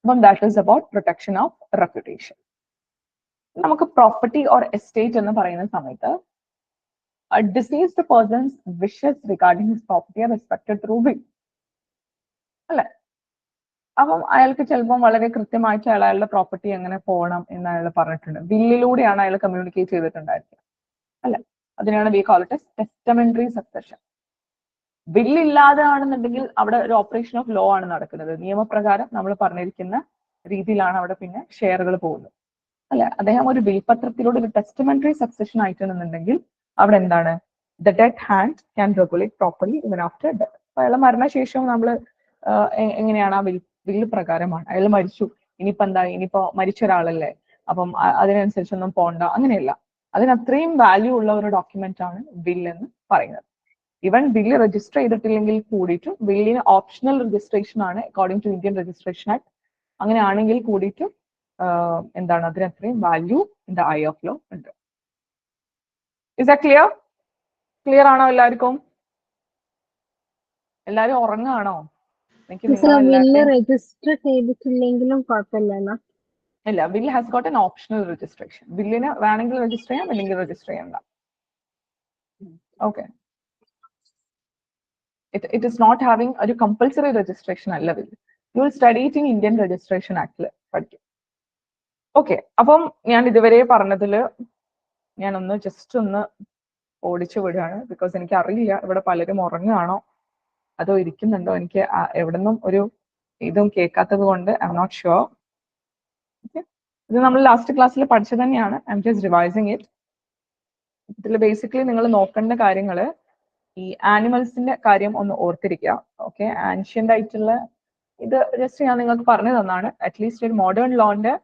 അപ്പം that is about protection of reputation. നമുക്ക് പ്രോപ്പർട്ടി ഓർ എസ്റ്റേറ്റ് എന്ന് പറയുന്ന സമയത്ത് a deceased person's wishes regarding his property are respected through will. അല്ലെ, അപ്പം അയാൾക്ക് ചിലപ്പം വളരെ കൃത്യമായിട്ട് അയാളുടെ പ്രോപ്പർട്ടി എങ്ങനെ പോകണം എന്ന് അയാൾ പറഞ്ഞിട്ടുണ്ട്. വില്ലിലൂടെയാണ് അയാൾ കമ്മ്യൂണിക്കേറ്റ് ചെയ്തിട്ടുണ്ടായിരിക്കുക. അല്ലെ, അതിനാണ് വി കോൾ ഇറ്റ് ടെസ്റ്റമെന്ററി സക്സഷൻ. ബില്ലില്ലാതെ ആണെന്നുണ്ടെങ്കിൽ അവിടെ ഒരു ഓപ്പറേഷൻ ഓഫ് ലോ ആണ് നടക്കുന്നത്. നിയമപ്രകാരം നമ്മൾ പറഞ്ഞിരിക്കുന്ന രീതിയിലാണ് അവിടെ പിന്നെ ഷെയറുകൾ പോകുന്നത്. അല്ലെ, അദ്ദേഹം ഒരു വിൽപത്രത്തിലൂടെ ഒരു ടെസ്റ്റമെന്ററി സക്സഷൻ ആയിട്ടുണ്ടെന്നുണ്ടെങ്കിൽ അവിടെ എന്താണ്, the dead hand can regulate properly ഇവൻ ആഫ്റ്റർ ഡെത്ത്. അപ്പൊ അയാളെ മരണശേഷം നമ്മൾ എങ്ങനെയാണ് ആ വില്ല് പ്രകാരമാണ്. അയാൾ മരിച്ചു, ഇനിയിപ്പോ എന്താ, ഇനിയിപ്പോ മരിച്ച ഒരാളല്ലേ, അപ്പം അതിനനുസരിച്ചൊന്നും പോണ്ട, അങ്ങനെയല്ല. അതിന് അത്രയും വാല്യൂ ഉള്ള ഒരു ഡോക്യുമെന്റ് ആണ് ബില്ല് എന്ന് പറയുന്നത്. ഇവൻ ബില്ല് രജിസ്റ്റർ ചെയ്തിട്ടില്ലെങ്കിൽ കൂടിയിട്ടും ബില്ലിന് ഓപ്ഷണൽ രജിസ്ട്രേഷൻ ആണ് according to Indian registration act. അങ്ങനെ ആണെങ്കിൽ കൂടിയിട്ടും എന്താണ്, അതിന് അത്രയും value in the eye of law ഉണ്ട്. Is that clear? ക്ലിയർ ആണോ എല്ലാവർക്കും? എല്ലാരും ഉറങ്ങാണോ? എനിക്ക് വില്ല് രജിസ്റ്റർ ചെയ്തിട്ടില്ലെങ്കിലും കുഴപ്പമില്ലല്ലോ. ഇല്ല, bill has got an optional registration. ബില്ലിന് വേണമെങ്കിൽ രജിസ്റ്റർ ചെയ്യാം, അല്ലെങ്കിൽ രജിസ്റ്റർ ചെയ്യണ്ട. Okay, it is not having ഒരു കമ്പൽസറി രജിസ്ട്രേഷൻ അല്ല bill. You will study it in Indian registration ആക്ടിൽ പഠിക്കും. ഓക്കെ, അപ്പം ഞാൻ ഇതുവരെ പറഞ്ഞതില് ഞാനൊന്ന് ജസ്റ്റ് ഒന്ന് ഓടിച്ചു വിടുകയാണ്. ബിക്കോസ് എനിക്ക് അറിയില്ല ഇവിടെ പലരും ഉറങ്ങുകയാണോ അതോ ഇരിക്കുന്നുണ്ടോ. എനിക്ക് എവിടെ നിന്നും ഒരു ഇതും കേൾക്കാത്തത് കൊണ്ട് ഐ എം നോട്ട് ഷുവർ. ഇത് നമ്മൾ ലാസ്റ്റ് ക്ലാസ്സിൽ പഠിച്ചത് തന്നെയാണ്. I am just revising it. ഇതിൽ ബേസിക്കലി നിങ്ങൾ നോക്കേണ്ട കാര്യങ്ങള് ഈ ആനിമൽസിന്റെ കാര്യം ഒന്ന് ഓർത്തിരിക്കുക. ഓക്കെ, ആൻഷ്യന്റ് ആയിട്ടുള്ള ഇത് ജസ്റ്റ് ഞാൻ നിങ്ങൾക്ക് പറഞ്ഞു തന്നാണ്. അറ്റ്ലീസ്റ്റ് ഒരു മോഡേൺ ലോന്റെ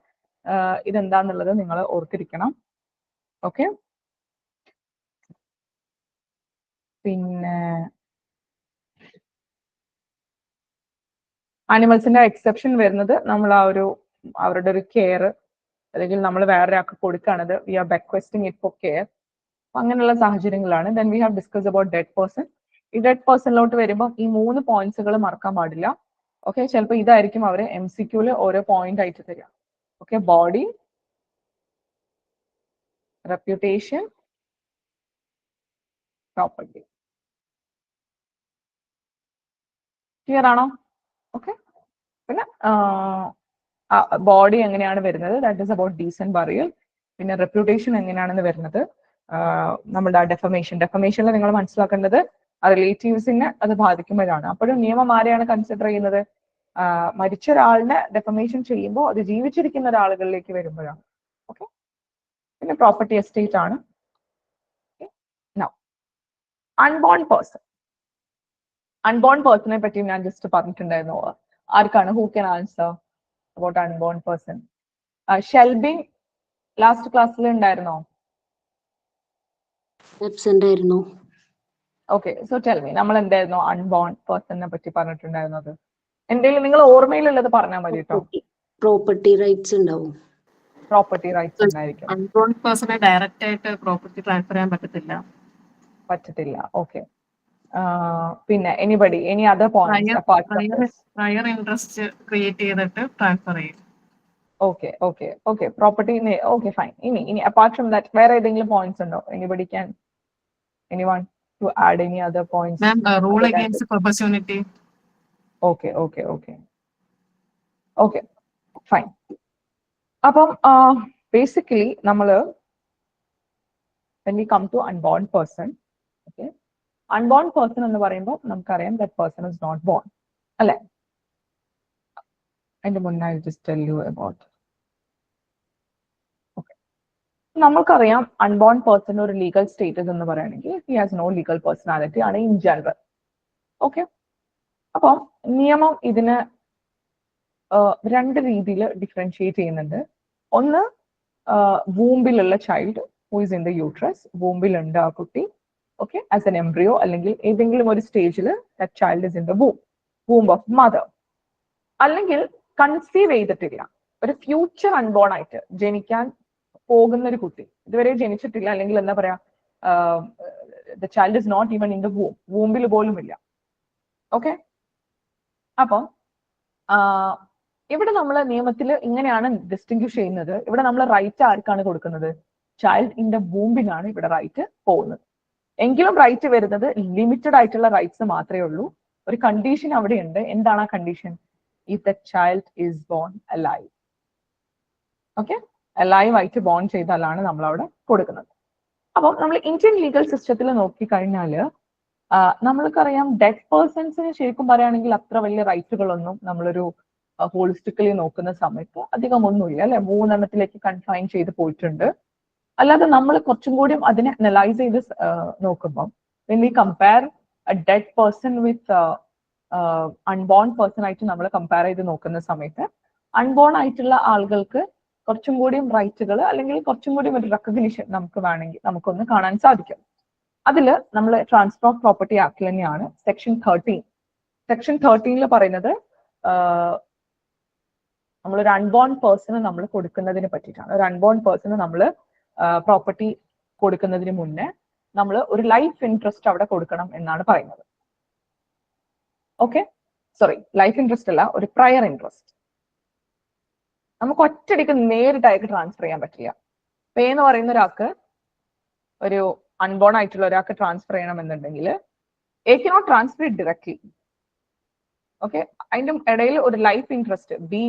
ഇതെന്താന്നുള്ളത് നിങ്ങൾ ഓർത്തിരിക്കണം. ഓക്കെ, പിന്നെ ആനിമൽസിന്റെ എക്സെപ്ഷൻ വരുന്നത് നമ്മൾ ആ ഒരു അവരുടെ ഒരു കെയർ അല്ലെങ്കിൽ നമ്മൾ വേറൊരാൾക്ക് കൊടുക്കുകയാണത്, we are bequesting it for care. അങ്ങനെയുള്ള സാഹചര്യങ്ങളാണ്. Then we have discuss about dead person. ഈ ഡെഡ് പേഴ്സണിലോട്ട് വരുമ്പോൾ ഈ 3 പോയിന്റ്സുകൾ മറക്കാൻ പാടില്ല. ഓക്കെ, ചിലപ്പോൾ ഇതായിരിക്കും അവര് MCQല് ഓരോ പോയിന്റ് ആയിട്ട് തരിക. Okay, body, reputation, property. Clear ആണോ? ഓക്കെ, പിന്നെ ബോഡി എങ്ങനെയാണ് വരുന്നത്, that is about decent burial. പിന്നെ റെപ്യൂട്ടേഷൻ എങ്ങനെയാണെന്ന് വരുന്നത് നമ്മുടെ ഡെഫമേഷനിൽ നിങ്ങൾ മനസ്സിലാക്കേണ്ടത് റിലേറ്റീവ്സിനെ അത് ബാധിക്കുമ്പോഴാണ്. അപ്പോഴും നിയമം ആരെയാണ് കൺസിഡർ ചെയ്യുന്നത്? മരിച്ച ഒരാളിനെ ഡെഫമേഷൻ ചെയ്യുമ്പോൾ അത് ജീവിച്ചിരിക്കുന്ന ഒരാളുകളിലേക്ക് വരുമ്പോഴാണ്. ഓക്കെ, പിന്നെ പ്രോപ്പർട്ടി എസ്റ്റേറ്റ് ആണ്. Unborn person. അൺബോൺ പേഴ്സണെ പറ്റി ഞാൻ ജസ്റ്റ് പറഞ്ഞിട്ടുണ്ടായിരുന്നു. ആർക്കാണ്, who can answer about unborn person? Shelby last ക്ലാസ്സിൽ ഉണ്ടായിരുന്നോ? ആബ്സെന്റ് ആയിരുന്നു. ഓക്കെ, സോ ടെൽ മീ, നമ്മൾ എന്തായിരുന്നു അൺബോൺ പേഴ്സണിനെ പറ്റി പറഞ്ഞിട്ടുണ്ടായിരുന്നത്? എന്തെങ്കിലും നിങ്ങൾ ഓർമ്മയിലുള്ളത് പറഞ്ഞാൽ മതി കേട്ടോ. പ്രോപ്പർട്ടി റൈറ്റ്സ് ഉണ്ടാവും. പ്രോപ്പർട്ടി റൈറ്റ്സ് ഉണ്ടായിരിക്കും. അൺബോൺ പേഴ്സണെ ഡയറക്റ്റ് ആയിട്ട് പ്രോപ്പർട്ടി ട്രാൻസ്ഫർ ചെയ്യാൻ പറ്റത്തില്ല. ഓക്കെ, പിന്നെ any other points apart from this? Prior interest create ചെയ്തിട്ട് ട്രാൻസ്ഫർ ചെയ്യും. Okay, property. Okay, fine. ഇനി അപ്പാർട്ട് ഫ്രം ദാറ്റ് വേറെ ഏതെങ്കിലും പോയിന്റ്സ് ഉണ്ടോ? anyone to add any other points? Ma'am, rule against perpetuity. Okay, fine. അപ്പം basically നമ്മള് when we come to unborn person, okay, unborn person എന്ന് പറയുമ്പോൾ നമുക്കറിയാം that person is not born, അല്ലെ? അതിന്റെ മുന്നേ I just tell you about. നമ്മൾക്കറിയാം unborn person ഒരു ലീഗൽ സ്റ്റേറ്റസ് എന്ന് പറയുകയാണെങ്കിൽ he has no legal personality ആണ് ഇൻ ജനറൽ. ഓക്കെ, അപ്പം നിയമം ഇതിന് 2 രീതിയിൽ ഡിഫറൻഷിയേറ്റ് ചെയ്യുന്നുണ്ട്. ഒന്ന്, വൂമ്പിലുള്ള child who is in the uterus, വൂമ്പിലുണ്ട് ആ കുട്ടി. ഓക്കെ, ആസ് എൻ എംബ്രിയോ അല്ലെങ്കിൽ ഏതെങ്കിലും ഒരു സ്റ്റേജിൽ that child is in the womb of mother. അല്ലെങ്കിൽ കൺസീവ് ചെയ്തിട്ടില്ല, ഒരു ഫ്യൂച്ചർ അൺബോൺ ആയിട്ട് ജനിക്കാൻ പോകുന്ന ഒരു കുട്ടി, ഇതുവരെ ജനിച്ചിട്ടില്ല, അല്ലെങ്കിൽ എന്താ പറയാ, the child is not even in the വൂമ്പിൽ പോലും ഇല്ല. ഓക്കെ, അപ്പം ഇവിടെ നമ്മൾ നിയമത്തിൽ ഇങ്ങനെയാണ് ഡിസ്റ്റിങ്ക്വിഷ് ചെയ്യുന്നത്. ഇവിടെ നമ്മൾ റൈറ്റ് ആർക്കാണ് കൊടുക്കുന്നത്? ചൈൽഡ് ഇൻ ദ വൂമ്പിനാണ് ഇവിടെ റൈറ്റ് പോകുന്നത്. എങ്കിലും റൈറ്റ് വരുന്നത് ലിമിറ്റഡ് ആയിട്ടുള്ള റൈറ്റ്സ് മാത്രമേ ഉള്ളൂ. ഒരു കണ്ടീഷൻ അവിടെ ഉണ്ട്. എന്താണ് ആ condition? If the child is born alive. Okay, alive ആയിട്ട് ബോൺ ചെയ്താലാണ് നമ്മൾ അവിടെ കൊടുക്കുന്നത്. അപ്പം നമ്മൾ ഇന്ത്യൻ ലീഗൽ സിസ്റ്റത്തിൽ നോക്കിക്കഴിഞ്ഞാൽ നമ്മൾക്കറിയാം ഡെഡ് പേഴ്സൺസിന് ശരിക്കും പറയുകയാണെങ്കിൽ അത്ര വലിയ റൈറ്റുകളൊന്നും നമ്മളൊരു ഹോളിസ്റ്റിക്കലി നോക്കുന്ന സമയത്ത് അധികം ഒന്നുമില്ല, അല്ലെ? 3 എണ്ണത്തിലേക്ക് കൺഫൈൻ ചെയ്ത് പോയിട്ടുണ്ട്. അല്ലാതെ നമ്മൾ കുറച്ചും കൂടി അതിനെ അനലൈസ് ചെയ്ത് നോക്കുമ്പോൾ when we compare a dead person with unborn person ആയിട്ട് നമ്മൾ കമ്പയർ ചെയ്ത് നോക്കുന്ന സമയത്ത് അൺബോൺ ആയിട്ടുള്ള ആളുകൾക്ക് കുറച്ചും കൂടിയും റൈറ്റുകൾ അല്ലെങ്കിൽ കുറച്ചും കൂടിയും ഒരു റെക്കഗ്നിഷൻ നമുക്ക് വേണമെങ്കിൽ നമുക്കൊന്ന് കാണാൻ സാധിക്കും. അതിൽ നമ്മൾ ട്രാൻസ്ഫർ ഓഫ് പ്രോപ്പർട്ടി ആക്ട് തന്നെയാണ് സെക്ഷൻ 13. സെക്ഷൻ 13 പറയുന്നത് നമ്മളൊരു അൺബോൺ പേഴ്സണ് നമ്മൾ കൊടുക്കുന്നതിനെ പറ്റിയിട്ടാണ്. ഒരു അൺബോൺ പേഴ്സണ് നമ്മൾ പ്രോപ്പർട്ടി കൊടുക്കുന്നതിന് മുന്നേ നമ്മൾ ഒരു ലൈഫ് ഇൻട്രസ്റ്റ് അവിടെ കൊടുക്കണം എന്നാണ് പറയുന്നത്. ഓക്കെ, സോറി, ലൈഫ് ഇൻട്രസ്റ്റ് അല്ല, ഒരു പ്രയർ ഇൻട്രസ്റ്റ്. നമുക്ക് ഒറ്റയടിക്ക് നേരിട്ടായിട്ട് ട്രാൻസ്ഫർ ചെയ്യാൻ പറ്റില്ല. പേ എന്ന് പറയുന്ന ഒരാൾക്ക്, ഒരു അൺബോൺ ആയിട്ടുള്ള ഒരാൾക്ക് ട്രാൻസ്ഫർ ചെയ്യണമെന്നുണ്ടെങ്കിൽ A cannot transfer it directly. Okay, അതിന്റെ ഇടയിൽ ഒരു ലൈഫ് ഇൻട്രസ്റ്റ് ബി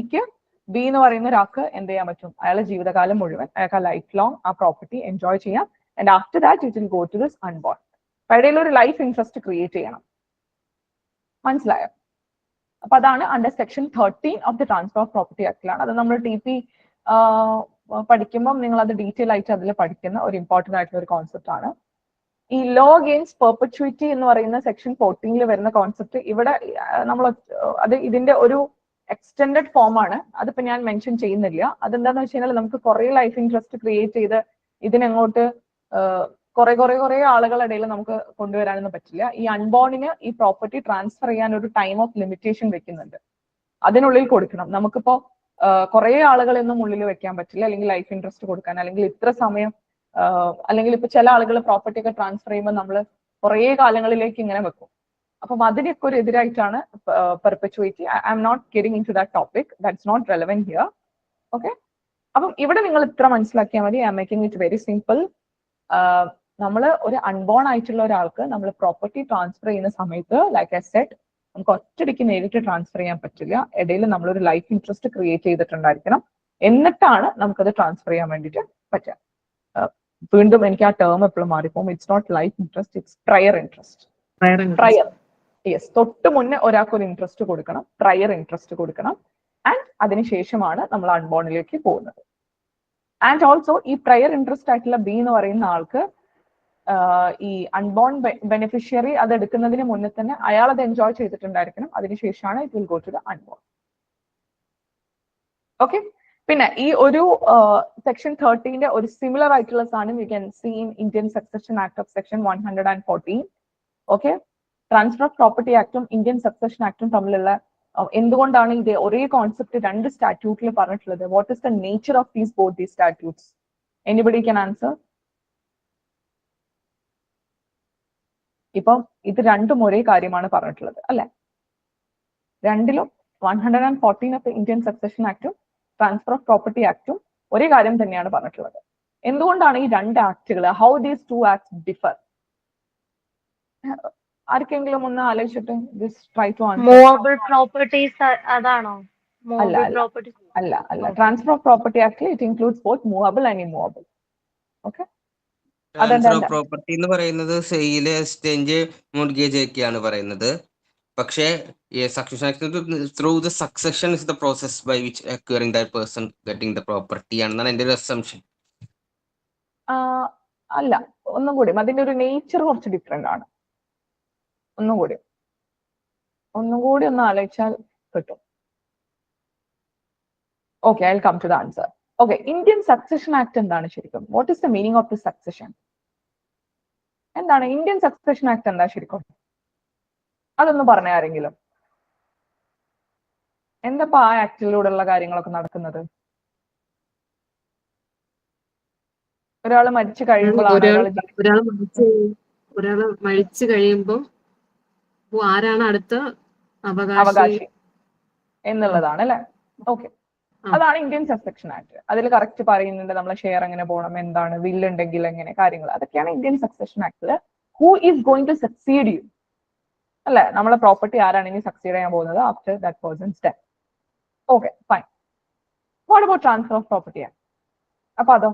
എന്ന് പറയുന്ന ഒരാൾക്ക് എന്ത് ചെയ്യാൻ പറ്റും? അയാളുടെ ജീവിതകാലം മുഴുവൻ അയാൾക്ക് ലൈഫ് ലോങ് ആ പ്രോപ്പർട്ടി എൻജോയ് ചെയ്യാം. And after that it will go to this unborn. ഇടയിൽ ഒരു ലൈഫ് ഇൻട്രസ്റ്റ് ക്രിയേറ്റ് ചെയ്യണം. മനസ്സിലായോ? അപ്പൊ അതാണ് under section 13 of the transfer of property ആക്ടിലാണ്. അത് നമ്മൾ TP പഠിക്കുമ്പോൾ നിങ്ങൾ അത് ഡീറ്റെയിൽ ആയിട്ട് അതിൽ പഠിക്കുന്ന ഒരു ഇമ്പോർട്ടന്റ് ആയിട്ടുള്ള ഒരു കോൺസെപ്റ്റ് ആണ്. ഈ ലോ അഗെയിൻസ്റ്റ് പെർപെച്യൂറ്റി എന്ന് പറയുന്ന സെക്ഷൻ 14 വരുന്ന കോൺസെപ്റ്റ് ഇവിടെ നമ്മൾ അത് ഇതിന്റെ ഒരു എക്സ്റ്റെൻഡഡ് ഫോം ആണ്. അതിപ്പോ ഞാൻ മെൻഷൻ ചെയ്യുന്നില്ല. അതെന്താന്ന് വെച്ച് കഴിഞ്ഞാൽ നമുക്ക് കുറെ ലൈഫ് ഇൻട്രസ്റ്റ് ക്രിയേറ്റ് ചെയ്ത് ഇതിനങ്ങോട്ട് കുറെ ആളുകളുടെ ഇടയിൽ നമുക്ക് കൊണ്ടുവരാനൊന്നും പറ്റില്ല. ഈ അൺബോണിന് ഈ പ്രോപ്പർട്ടി ട്രാൻസ്ഫർ ചെയ്യാൻ ഒരു ടൈം ഓഫ് ലിമിറ്റേഷൻ വെക്കുന്നുണ്ട്. അതിനുള്ളിൽ കൊടുക്കണം. നമുക്കിപ്പോ കുറെ ആളുകളൊന്നും ഉള്ളിൽ വെക്കാൻ പറ്റില്ല, അല്ലെങ്കിൽ ലൈഫ് ഇൻട്രസ്റ്റ് കൊടുക്കാൻ, അല്ലെങ്കിൽ ഇത്ര സമയം, അല്ലെങ്കിൽ ഇപ്പൊ ചില ആളുകൾ പ്രോപ്പർട്ടി ഒക്കെ ട്രാൻസ്ഫർ ചെയ്യുമ്പോൾ നമ്മൾ കുറെ കാലങ്ങളിലേക്ക് ഇങ്ങനെ വെക്കും. അപ്പം അതിനൊക്കെ ഒരു എതിരായിട്ടാണ് perpetuity. I'm not getting into that topic, that's not relevant here. Okay, അപ്പം ഇവിടെ നിങ്ങൾ ഇത്ര മനസ്സിലാക്കിയാൽ മതി. I'm making it very simple. നമ്മൾ ഒരു അൺബോൺ ആയിട്ടുള്ള ഒരാൾക്ക് നമ്മൾ പ്രോപ്പർട്ടി ട്രാൻസ്ഫർ ചെയ്യുന്ന സമയത്ത്, ലൈക്ക് ഐ സെഡ്, നമുക്ക് ഒറ്റയടിക്ക് നേരിട്ട് ട്രാൻസ്ഫർ ചെയ്യാൻ പറ്റില്ല. ഇടയിൽ നമ്മളൊരു ലൈഫ് ഇൻട്രസ്റ്റ് ക്രിയേറ്റ് ചെയ്തിട്ടുണ്ടായിരിക്കണം. എന്നിട്ടാണ് നമുക്കത് ട്രാൻസ്ഫർ ചെയ്യാൻ വേണ്ടിയിട്ട് പറ്റുക. വീണ്ടും എനിക്ക് ആ ടേം എപ്പോഴും മാറിപ്പോകും. It's not life interest, it's prior interest. Prior, yes, തൊട്ട് മുന്നേ ഒരാൾക്ക് ഒരു ഇൻട്രസ്റ്റ് കൊടുക്കണം, പ്രയർ ഇൻട്രസ്റ്റ് കൊടുക്കണം. ആൻഡ് അതിനുശേഷമാണ് നമ്മൾ അൺബോണിലേക്ക് പോകുന്നത്. ആൻഡ് ഓൾസോ ഈ പ്രയർ ഇൻട്രസ്റ്റ് ആയിട്ടുള്ള ബി എന്ന് പറയുന്ന ആൾക്ക് ഈ അൺബോൺ ബെനിഫിഷ്യറി അത് എടുക്കുന്നതിന് മുന്നേ തന്നെ അയാൾ അത് എൻജോയ് ചെയ്തിട്ടുണ്ടായിരിക്കണം. അതിനുശേഷമാണ് it will go to the unborn. Okay, പിന്നെ ഈ ഒരു സെക്ഷൻ 13 ഒരു സിമിലർ ആയിട്ടുള്ള സാധനം you can see in Indian succession act of section 114. Okay, transfer of property ആക്ടും ഇന്ത്യൻ സക്സഷൻ ആക്ടും തമ്മിലുള്ള എന്തുകൊണ്ടാണ് ഇത് ഒരേ കോൺസെപ്റ്റ് രണ്ട് സ്റ്റാറ്റ്യൂട്ടിൽ പറഞ്ഞിട്ടുള്ളത്? What is the nature of these both these statutes? Anybody can answer? ഇപ്പം ഇത് രണ്ടും ഒരേ കാര്യമാണ് പറഞ്ഞിട്ടുള്ളത്, അല്ലെ? രണ്ടിലും 114 of Indian succession ആക്ടും transfer of property ആക്ടും ഒരേ കാര്യം തന്നെയാണ് പറഞ്ഞിട്ടുള്ളത്. എന്തുകൊണ്ടാണ് ഈ രണ്ട് ആക്ടുകൾ, how these two acts differ? ആർക്കെങ്കിലും ഒന്ന് ആലോചിച്ചിട്ട് try to answer. Movable properties അതാണോ? അല്ല. Transfer of property act it includes both movable and immovable. Okay, transfer of property എന്ന് പറയുന്നത് സെയില്, എക്സ്ചേഞ്ച്, മോർഗേജ് ഒക്കെയാണ് പറയുന്നത്. പക്ഷേ through the succession is the process by which acquiring that person getting the property ആണെന്നാണ് എൻ്റെ ഒരു assumption. അല്ല, ഒന്നും കൂടി അതിന്റെ ഒരു നേച്ചർ കുറച്ച് ഡിഫറെന്റ് ആണ്. ഒന്നും കൂടി ഒന്ന് ആലോചിച്ചാൽ കിട്ടും. Okay, I will come to the answer. Okay, Indian succession act എന്താണ് ശരിക്കും? What is the meaning of the succession? എന്താണ് ഇന്ത്യൻ സക്സഷൻ ആക്ട്? എന്താ ശരിക്കും? അതൊന്ന് പറഞ്ഞ ആരെങ്കിലും. എന്താ ആ ആക്ടിലൂടെയുള്ള കാര്യങ്ങളൊക്കെ നടക്കുന്നത്? ഒരാൾ മരിച്ചു കഴിയുമ്പോഴാണ് ഒരാള് മരിച്ചു കഴിയുമ്പോൾ ആരാണ് അടുത്ത അവകാശി എന്നുള്ളതാണ് അല്ലെ. ഓക്കെ, അതാണ് ഇന്ത്യൻ സക്സഷൻ ആക്ട്. അതിൽ കറക്റ്റ് പറയുന്നുണ്ട് നമ്മളെ ഷെയർ എങ്ങനെ പോകണം, എന്താണ് വില്ല് ഉണ്ടെങ്കിൽ എങ്ങനെ കാര്യങ്ങൾ, അതൊക്കെയാണ് ഇന്ത്യൻ സക്സഷൻ ആക്ടില്. Who is going to succeed you അല്ലെ, നമ്മളെ പ്രോപ്പർട്ടി ആരാണ് ഇനി സക്സീഡ് ചെയ്യാൻ പോകുന്നത് after that person's death. Okay fine. What about transfer of property act? അപ്പൊ അതോ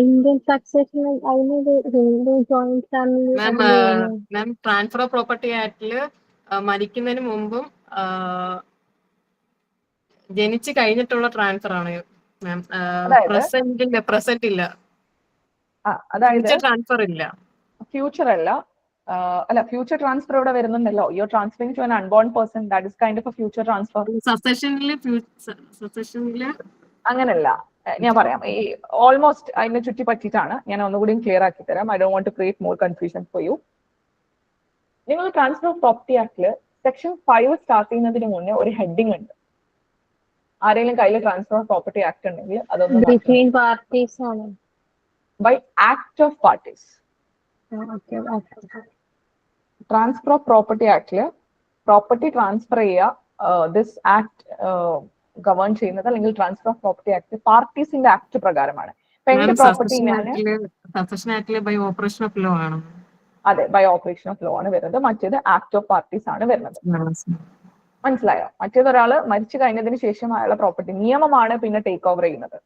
ഇന്ത്യൻ സക്സഷൻ അതിനൊരു Hindu joint family ma'am transfer of property ആക്ടില് മരിക്കുന്നതിന് മുമ്പും ജനിച്ചു കഴിഞ്ഞിട്ടുള്ള ട്രാൻസ്ഫർ ആണ് മാം. പ്രസന്റ് ഇല്ല, അതായത് ട്രാൻസ്ഫർ ഇല്ല. ഫ്യൂച്ചർ അല്ല, അല്ല ഫ്യൂച്ചർ ട്രാൻസ്ഫർ ഇവിടെ വരുന്നുണ്ടല്ലോ. You are transferring to an unborn person, that is kind of a future transfer. സക്സഷനില് അങ്ങനല്ല, ഞാൻ പറയാം. ഈ ഓൾമോസ്റ്റ് അതിനെ ചുറ്റി പറ്റിയിട്ടാണ് ഞാൻ ഒന്നുകൂടി ക്ലിയർ ആക്കി തരാം. I don't want to create more confusion for you. നിങ്ങൾ ട്രാൻസ്ഫർ ഓഫ് പ്രോപ്പർട്ടി ആക്ടില് സെക്ഷൻ 5 സ്റ്റാർട്ട് ചെയ്യുന്നതിന് മുന്നേ ഒരു ഹെഡിങ് ഉണ്ട്. ആരെങ്കിലും കയ്യിൽ ട്രാൻസ്ഫർ ഓഫ് പ്രോപ്പർട്ടി ആക്ട് ഉണ്ടെങ്കിൽ അതൊന്നും ബിറ്റ്വീൻ പാർട്ടീസ് ആണ്. By act of parties. Transfer of property ആക്ടില് പ്രോപ്പർട്ടി ട്രാൻസ്ഫർ ചെയ്യുക, ദിസ് ആക്ട് ഗവേൺ ചെയ്യുന്നത്, അല്ലെങ്കിൽ ട്രാൻസ്ഫർ ഓഫ് പ്രോപ്പർട്ടി ആക്ട് പാർട്ടീസിന്റെ ആക്ട് പ്രകാരമാണ്. ഇപ്പൊ എന്റെ property by operation of law ആണ്. അതെ, ബൈ ഓപ്പറേഷൻ ഓഫ് ലോ ആണ് വരുന്നത്. മറ്റേത് ആക്ട് ഓഫ് പാർട്ടീസ് ആണ് വരുന്നത്. മനസ്സിലായോ? മറ്റേത് ഒരാള് മരിച്ചു കഴിഞ്ഞതിന് ശേഷം അയാളുടെ പ്രോപ്പർട്ടി നിയമമാണ് പിന്നെ ടേക്ക് ഓവർ ചെയ്യുന്നത്.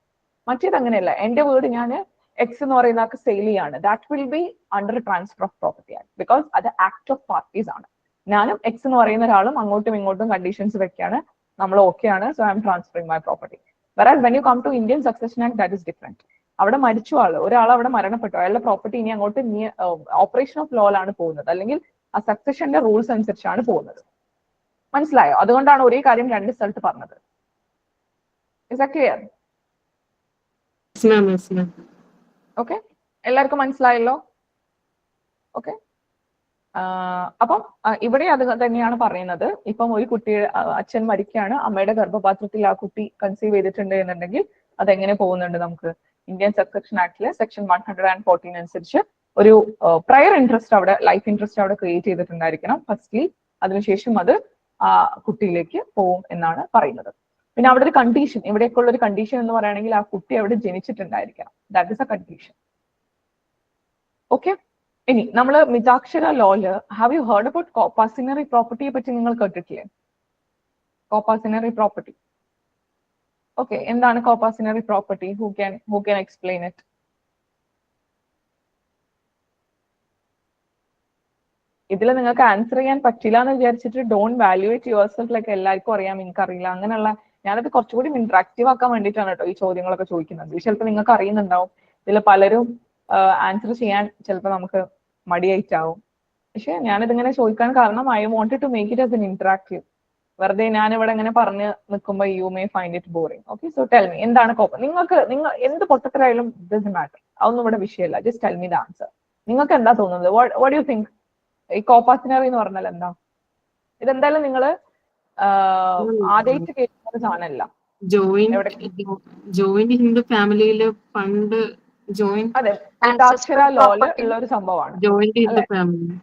മറ്റേത് അങ്ങനെയല്ല. എന്റെ വീട് ഞാൻ എക്സ് എന്ന് പറയുന്ന ആൾക്ക് സെയിൽ ചെയ്യാണ്, that will be under transfer of property act, because അത് ആക്ട് ഓഫ് പാർട്ടീസ് ആണ്. ഞാനും എക്സ് എന്ന് പറയുന്ന ഒരാളും അങ്ങോട്ടും ഇങ്ങോട്ടും കണ്ടീഷൻസ് വെക്കാണ്, നമ്മൾ ഓക്കെ ആണ്, so I am transferring my property. Whereas when you come to Indian succession act, that is different. അവിടെ മരിച്ചു ഒരാൾ അവിടെ മരണപ്പെട്ടു, അയാളുടെ പ്രോപ്പർട്ടി ഇനി അങ്ങോട്ട് ഓപ്പറേഷൻ ഓഫ് ലോയിലാണ് പോകുന്നത്, അല്ലെങ്കിൽ ആ സക്സഷന്റെ റൂൾസ് അനുസരിച്ചാണ് പോകുന്നത്. മനസ്സിലായോ? അതുകൊണ്ടാണ് ഒരേ കാര്യം രണ്ട് സ്ഥലത്ത് പറഞ്ഞത്. Is that clear? ഓക്കെ, എല്ലാവർക്കും മനസ്സിലായല്ലോ? ഓക്കെ, അപ്പം ഇവിടെ അത് തന്നെയാണ് പറയുന്നത്. ഇപ്പം ഒരു കുട്ടിയുടെ അച്ഛൻ മരിക്കുകയാണ്, അമ്മയുടെ ഗർഭപാത്രത്തിൽ ആ കുട്ടി കൺസീവ് ചെയ്തിട്ടുണ്ട് എന്നുണ്ടെങ്കിൽ അതെങ്ങനെ പോകുന്നുണ്ട്? നമുക്ക് ഇന്ത്യൻ സക്സഷൻ ആക്ടിലെ സെക്ഷൻ 114 അനുസരിച്ച് ഒരു പ്രയർ ഇൻട്രസ്റ്റ് അവിടെ, ലൈഫ് ഇൻട്രസ്റ്റ് അവിടെ ക്രിയേറ്റ് ചെയ്തിട്ടുണ്ടായിരിക്കണം ഫസ്റ്റ്ലി. അതിനുശേഷം അത് ആ കുട്ടിയിലേക്ക് പോവും എന്നാണ് പറയുന്നത്. പിന്നെ അവിടെ ഒരു കണ്ടീഷൻ, ഇവിടേക്കുള്ള ഒരു കണ്ടീഷൻ എന്ന് പറയുകയാണെങ്കിൽ ആ കുട്ടി അവിടെ ജനിച്ചിട്ടുണ്ടായിരിക്കണം. That is a condition. Okay, ഇനി നമ്മൾ മിതാക്ഷര ലോയില് have you heard about coparcenary പ്രോപ്പർട്ടിയെ പറ്റി നിങ്ങൾ കേട്ടിട്ടില്ലേ? Coparcenary property. ഓക്കെ, എന്താണ് coparcenary property? Who can explain it? ഇതിൽ നിങ്ങൾക്ക് ആൻസർ ചെയ്യാൻ പറ്റില്ല എന്ന് വിചാരിച്ചിട്ട് don't valuate yourself like എല്ലാവർക്കും അറിയാം എനിക്കറിയില്ല അങ്ങനെയുള്ള. ഞാനത് കുറച്ചുകൂടി ഇന്ററാക്റ്റീവ് ആക്കാൻ വേണ്ടിയിട്ടാണ് കേട്ടോ ഈ ചോദ്യങ്ങളൊക്കെ ചോദിക്കുന്നത്. ചിലപ്പോൾ നിങ്ങൾക്ക് അറിയുന്നുണ്ടാവും, ഇതിൽ പലരും ആൻസർ ചെയ്യാൻ ചിലപ്പോൾ നമുക്ക് മടിയായിട്ടാവും. പക്ഷെ ഞാനിതിങ്ങനെ ചോദിക്കാൻ കാരണം I wanted to make it as an interactive. വെറുതെ ഞാനിവിടെ ഇങ്ങനെ പറഞ്ഞ് നിൽക്കുമ്പോൾ you may find it boring. Okay, so tell me, എന്താണ് നിങ്ങൾ എന്ത് പൊട്ടത്തരായാലും ഡസന്റ് മാറ്റർ, അതൊന്നും ഇവിടെ വിഷയമല്ല. Just tell me the answer. നിങ്ങൾക്ക് എന്താ തോന്നുന്നത്? What you think? ഈ കോപ്പാസിനറി എന്ന് പറഞ്ഞാൽ എന്താ? ഇതെന്തായാലും നിങ്ങൾ ആദ്യമായിട്ട് കേൾക്കുന്ന ഒരു സാധനമല്ല. ജോയിന്റ് ഹിന്ദു ഫാമിലിയില് പണ്ട് അതെ, മിതാക്ഷര ലോയില് ഉള്ള ഒരു സംഭവമാണ് ജോയിന്റ് ഹിന്ദു ഫാമിലി.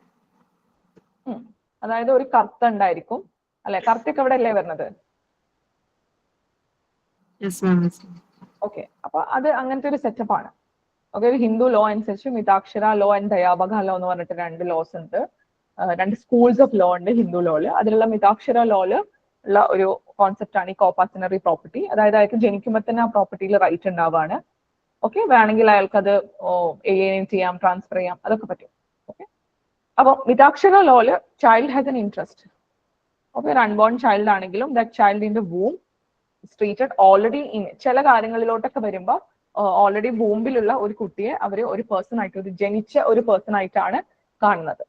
അതായത് ഒരു കർത്ത ഉണ്ടായിരിക്കും അല്ലെ? കർത്തയൊക്കെ ഇവിടെ അല്ലേ വരുന്നത്? ഓക്കെ, അപ്പൊ അത് അങ്ങനത്തെ ഒരു സെറ്റപ്പ് ആണ്. ഓക്കെ, ഒരു ഹിന്ദു ലോ അനുസരിച്ച് മിതാക്ഷര ലോ ആൻഡ് ദയാബഗ ലോ എന്ന് പറഞ്ഞിട്ട് രണ്ട് ലോസ് ഉണ്ട്, രണ്ട് സ്കൂൾസ് ഓഫ് ലോ ഉണ്ട് ഹിന്ദു ലോയില്. അതിലുള്ള മിതാക്ഷര ലോയില് ഉള്ള ഒരു കോൺസെപ്റ്റ് ആണ് ഈ കോപ്പാസിനറി പ്രോപ്പർട്ടി. അതായത് അയാൾക്ക് ജനിക്കുമ്പോൾ തന്നെ ആ പ്രോപ്പർട്ടിയിൽ റൈറ്റ് ഉണ്ടാവാണ്. ഓക്കെ, വേണമെങ്കിൽ അയാൾക്ക് അത് ഏലിയനേറ്റ് ചെയ്യാം, ട്രാൻസ്ഫർ ചെയ്യാം, അതൊക്കെ പറ്റും. ഓക്കെ, അപ്പൊ മിതാക്ഷര ലോയില് child has an interest. Okay, ഒരു അൺബോൺ ചൈൽഡ് ആണെങ്കിലും that child in the womb treated already in ചില കാര്യങ്ങളിലോട്ടൊക്കെ വരുമ്പോൾ ഓൾറെഡി വൂമ്പിലുള്ള ഒരു കുട്ടിയെ അവർ ഒരു പേഴ്സൺ ആയിട്ട്, ഒരു ജനിച്ച ഒരു പേഴ്സൺ ആയിട്ടാണ് കാണുന്നത്.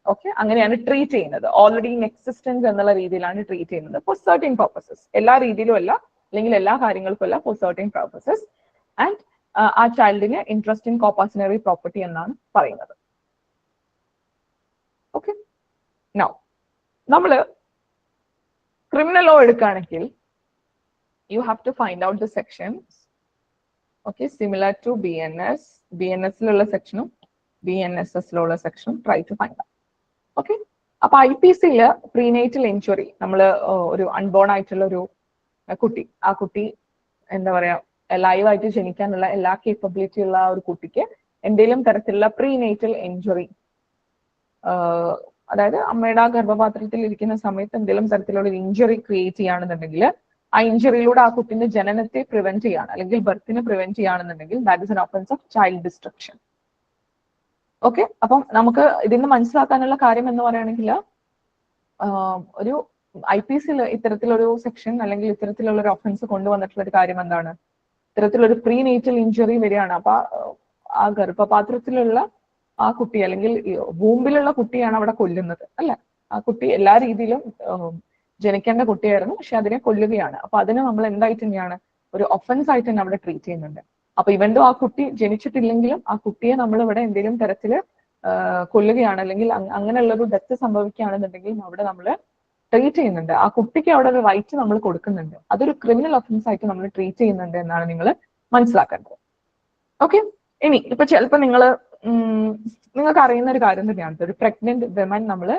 ഓക്കെ, അങ്ങനെയാണ് ട്രീറ്റ് ചെയ്യുന്നത്. ഓൾറെഡി ഇൻ എക്സിസ്റ്റൻസ് എന്നുള്ള രീതിയിലാണ് ട്രീറ്റ് ചെയ്യുന്നത് ഫോർ സർട്ടൻ പർപ്പസസ്. എല്ലാ രീതിയിലും അല്ല, അല്ലെങ്കിൽ എല്ലാ കാര്യങ്ങൾക്കും അല്ല, ഫോർ സർട്ടൻ പർപ്പസസ്. ആൻഡ് ആ ചൈൽഡിന് ഇൻട്രസ്റ്റ് ഇൻ കോപ്പാസിനറി പ്രോപ്പർട്ടി എന്നാണ് പറയുന്നത്. ഓക്കെ, നൗ നമ്മള് ക്രിമിനൽ ലോ എടുക്കുകയാണെങ്കിൽ you have to find out the sections okay, similar to BNS. BNS-ലുള്ള സെക്ഷനും BNSS-ലുള്ള സെക്ഷനും ട്രൈ ടു ഫൈൻഡ്. ഓക്കെ, അപ്പൊ IPC-ല് പ്രീനേറ്റൽ ഇൻജുറി, നമ്മൾ ഒരു അൺബോൺ ആയിട്ടുള്ള ഒരു കുട്ടി, ആ കുട്ടി എന്താ പറയാ ലൈവായിട്ട് ജനിക്കാനുള്ള എല്ലാ കേപ്പബിലിറ്റി ഉള്ള ആ ഒരു കുട്ടിക്ക് എന്തെങ്കിലും തരത്തിലുള്ള പ്രീനേറ്റൽ ഇൻജുറി, അതായത് അമ്മയുടെ ആ ഗർഭപാത്രത്തിൽ ഇരിക്കുന്ന സമയത്ത് എന്തെങ്കിലും തരത്തിലുള്ള ഇഞ്ചുറി ക്രിയേറ്റ് ചെയ്യുകയാണെന്നുണ്ടെങ്കിൽ ആ ഇഞ്ചുറിയിലൂടെ ആ കുട്ടിന്റെ ജനനത്തെ പ്രിവെന്റ് ചെയ്യാണ് അല്ലെങ്കിൽ ബർത്തിനെ പ്രിവെന്റ് ചെയ്യുകയാണെന്നുണ്ടെങ്കിൽ that is an offence of child destruction. Okay, അപ്പം നമുക്ക് ഇതിന് മനസ്സിലാക്കാനുള്ള കാര്യം എന്ന് പറയുകയാണെങ്കിൽ ഒരു IPC-ൽ ഇത്തരത്തിലൊരു സെക്ഷൻ അല്ലെങ്കിൽ ഇത്തരത്തിലുള്ള ഒരു ഒഫൻസ് കൊണ്ടുവന്നിട്ടുള്ള ഒരു കാര്യം എന്താണ്, ഇത്തരത്തിലൊരു പ്രീനേറ്റൽ ഇഞ്ചുറി വരികയാണ്. അപ്പൊ ആ ഗർഭപാത്രത്തിലുള്ള ആ കുട്ടി അല്ലെങ്കിൽ വൂമ്പിലുള്ള കുട്ടിയാണ് അവിടെ കൊല്ലുന്നത്, അല്ലെ? ആ കുട്ടി എല്ലാ രീതിയിലും ജനിക്കേണ്ട കുട്ടിയായിരുന്നു, പക്ഷെ അതിനെ കൊല്ലുകയാണ്. അപ്പൊ അതിനെ നമ്മൾ എന്തായിട്ട് തന്നെയാണ് ഒരു ഒഫൻസ് ആയിട്ട് തന്നെ അവിടെ ട്രീറ്റ് ചെയ്യുന്നുണ്ട്. അപ്പൊ ഇവന്റോ ആ കുട്ടി ജനിച്ചിട്ടില്ലെങ്കിലും ആ കുട്ടിയെ നമ്മൾ ഇവിടെ എന്തെങ്കിലും തരത്തില് കൊല്ലുകയാണ് അല്ലെങ്കിൽ അങ്ങനെയുള്ള ഒരു ഡെത്ത് സംഭവിക്കുകയാണെന്നുണ്ടെങ്കിൽ അവിടെ നമ്മൾ ട്രീറ്റ് ചെയ്യുന്നുണ്ട്. ആ കുട്ടിക്ക് അവിടെ ഒരു റൈറ്റ് നമ്മൾ കൊടുക്കുന്നുണ്ട്. അതൊരു ക്രിമിനൽ ഒഫൻസ് ആയിട്ട് നമ്മൾ ട്രീറ്റ് ചെയ്യുന്നുണ്ട് എന്നാണ് നിങ്ങൾ മനസ്സിലാക്കേണ്ടത്. ഓക്കെ, ഇനി ഇപ്പൊ ചിലപ്പോ നിങ്ങൾക്ക് അറിയുന്ന ഒരു കാര്യം തന്നെയാണ്, ഒരു പ്രഗ്നന്റ് വിമൻ നമ്മൾ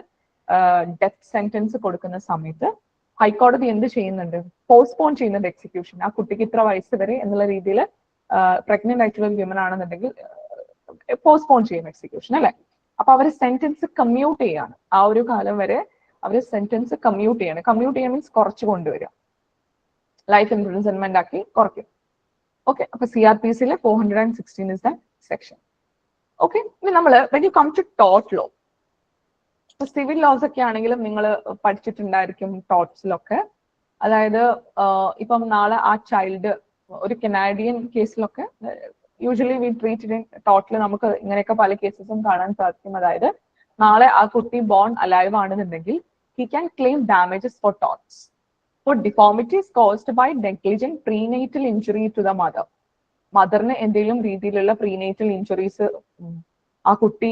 ഡെത്ത് സെന്റൻസ് കൊടുക്കുന്ന സമയത്ത് ഹൈക്കോടതി എന്ത് ചെയ്യുന്നുണ്ട്, പോസ്റ്റ്പോൺ ചെയ്യുന്നുണ്ട് എക്സിക്യൂഷൻ. ആ കുട്ടിക്ക് ഇത്ര വയസ്സ് വരെ എന്നുള്ള രീതിയിൽ പ്രഗ്നന്റ് ആയിട്ടുള്ള ഒരു വിമൻ ആണെന്നുണ്ടെങ്കിൽ പോസ്റ്റ്പോൺ ചെയ്യും എക്സിക്യൂഷൻ, അല്ലെ? അപ്പൊ അവർ സെന്റൻസ് കമ്മ്യൂട്ട് ചെയ്യാണ്, ആ ഒരു കാലം വരെ അവർ സെന്റൻസ് കമ്മ്യൂട്ട് ചെയ്യാണ്. കമ്മ്യൂട്ട് ചെയ്യാൻ മീൻസ് കുറച്ച് കൊണ്ടുവരിക, ലൈഫ് ഇംപ്രിസൺമെന്റ് ആക്കി കുറയ്ക്കും. ഓക്കെ, അപ്പൊ CRPC-ലെ 416 is the section. ഓക്കെ, ഇനി നമ്മൾ when you come to tort law, ഇപ്പൊ സിവിൽ ലോസ് ഒക്കെ ആണെങ്കിലും നിങ്ങൾ പഠിച്ചിട്ടുണ്ടായിരിക്കും ടോട്ട്സിലൊക്കെ. അതായത് ഇപ്പം നാളെ ആ ചൈൽഡ് ഒരു Canadian കേസിലൊക്കെ usually we treat in ടോട്ടിൽ നമുക്ക് ഇങ്ങനെയൊക്കെ പല കേസസും കാണാൻ സാധിക്കും. അതായത് നാളെ ആ കുട്ടി ബോൺ അലൈവ് ആണെന്നുണ്ടെങ്കിൽ he can claim damages for torts for deformities caused by negligent prenatal injury to the mother. മദറിന് എന്തെങ്കിലും രീതിയിലുള്ള പ്രീനേറ്റൽ ഇഞ്ചുറീസ് ആ കുട്ടി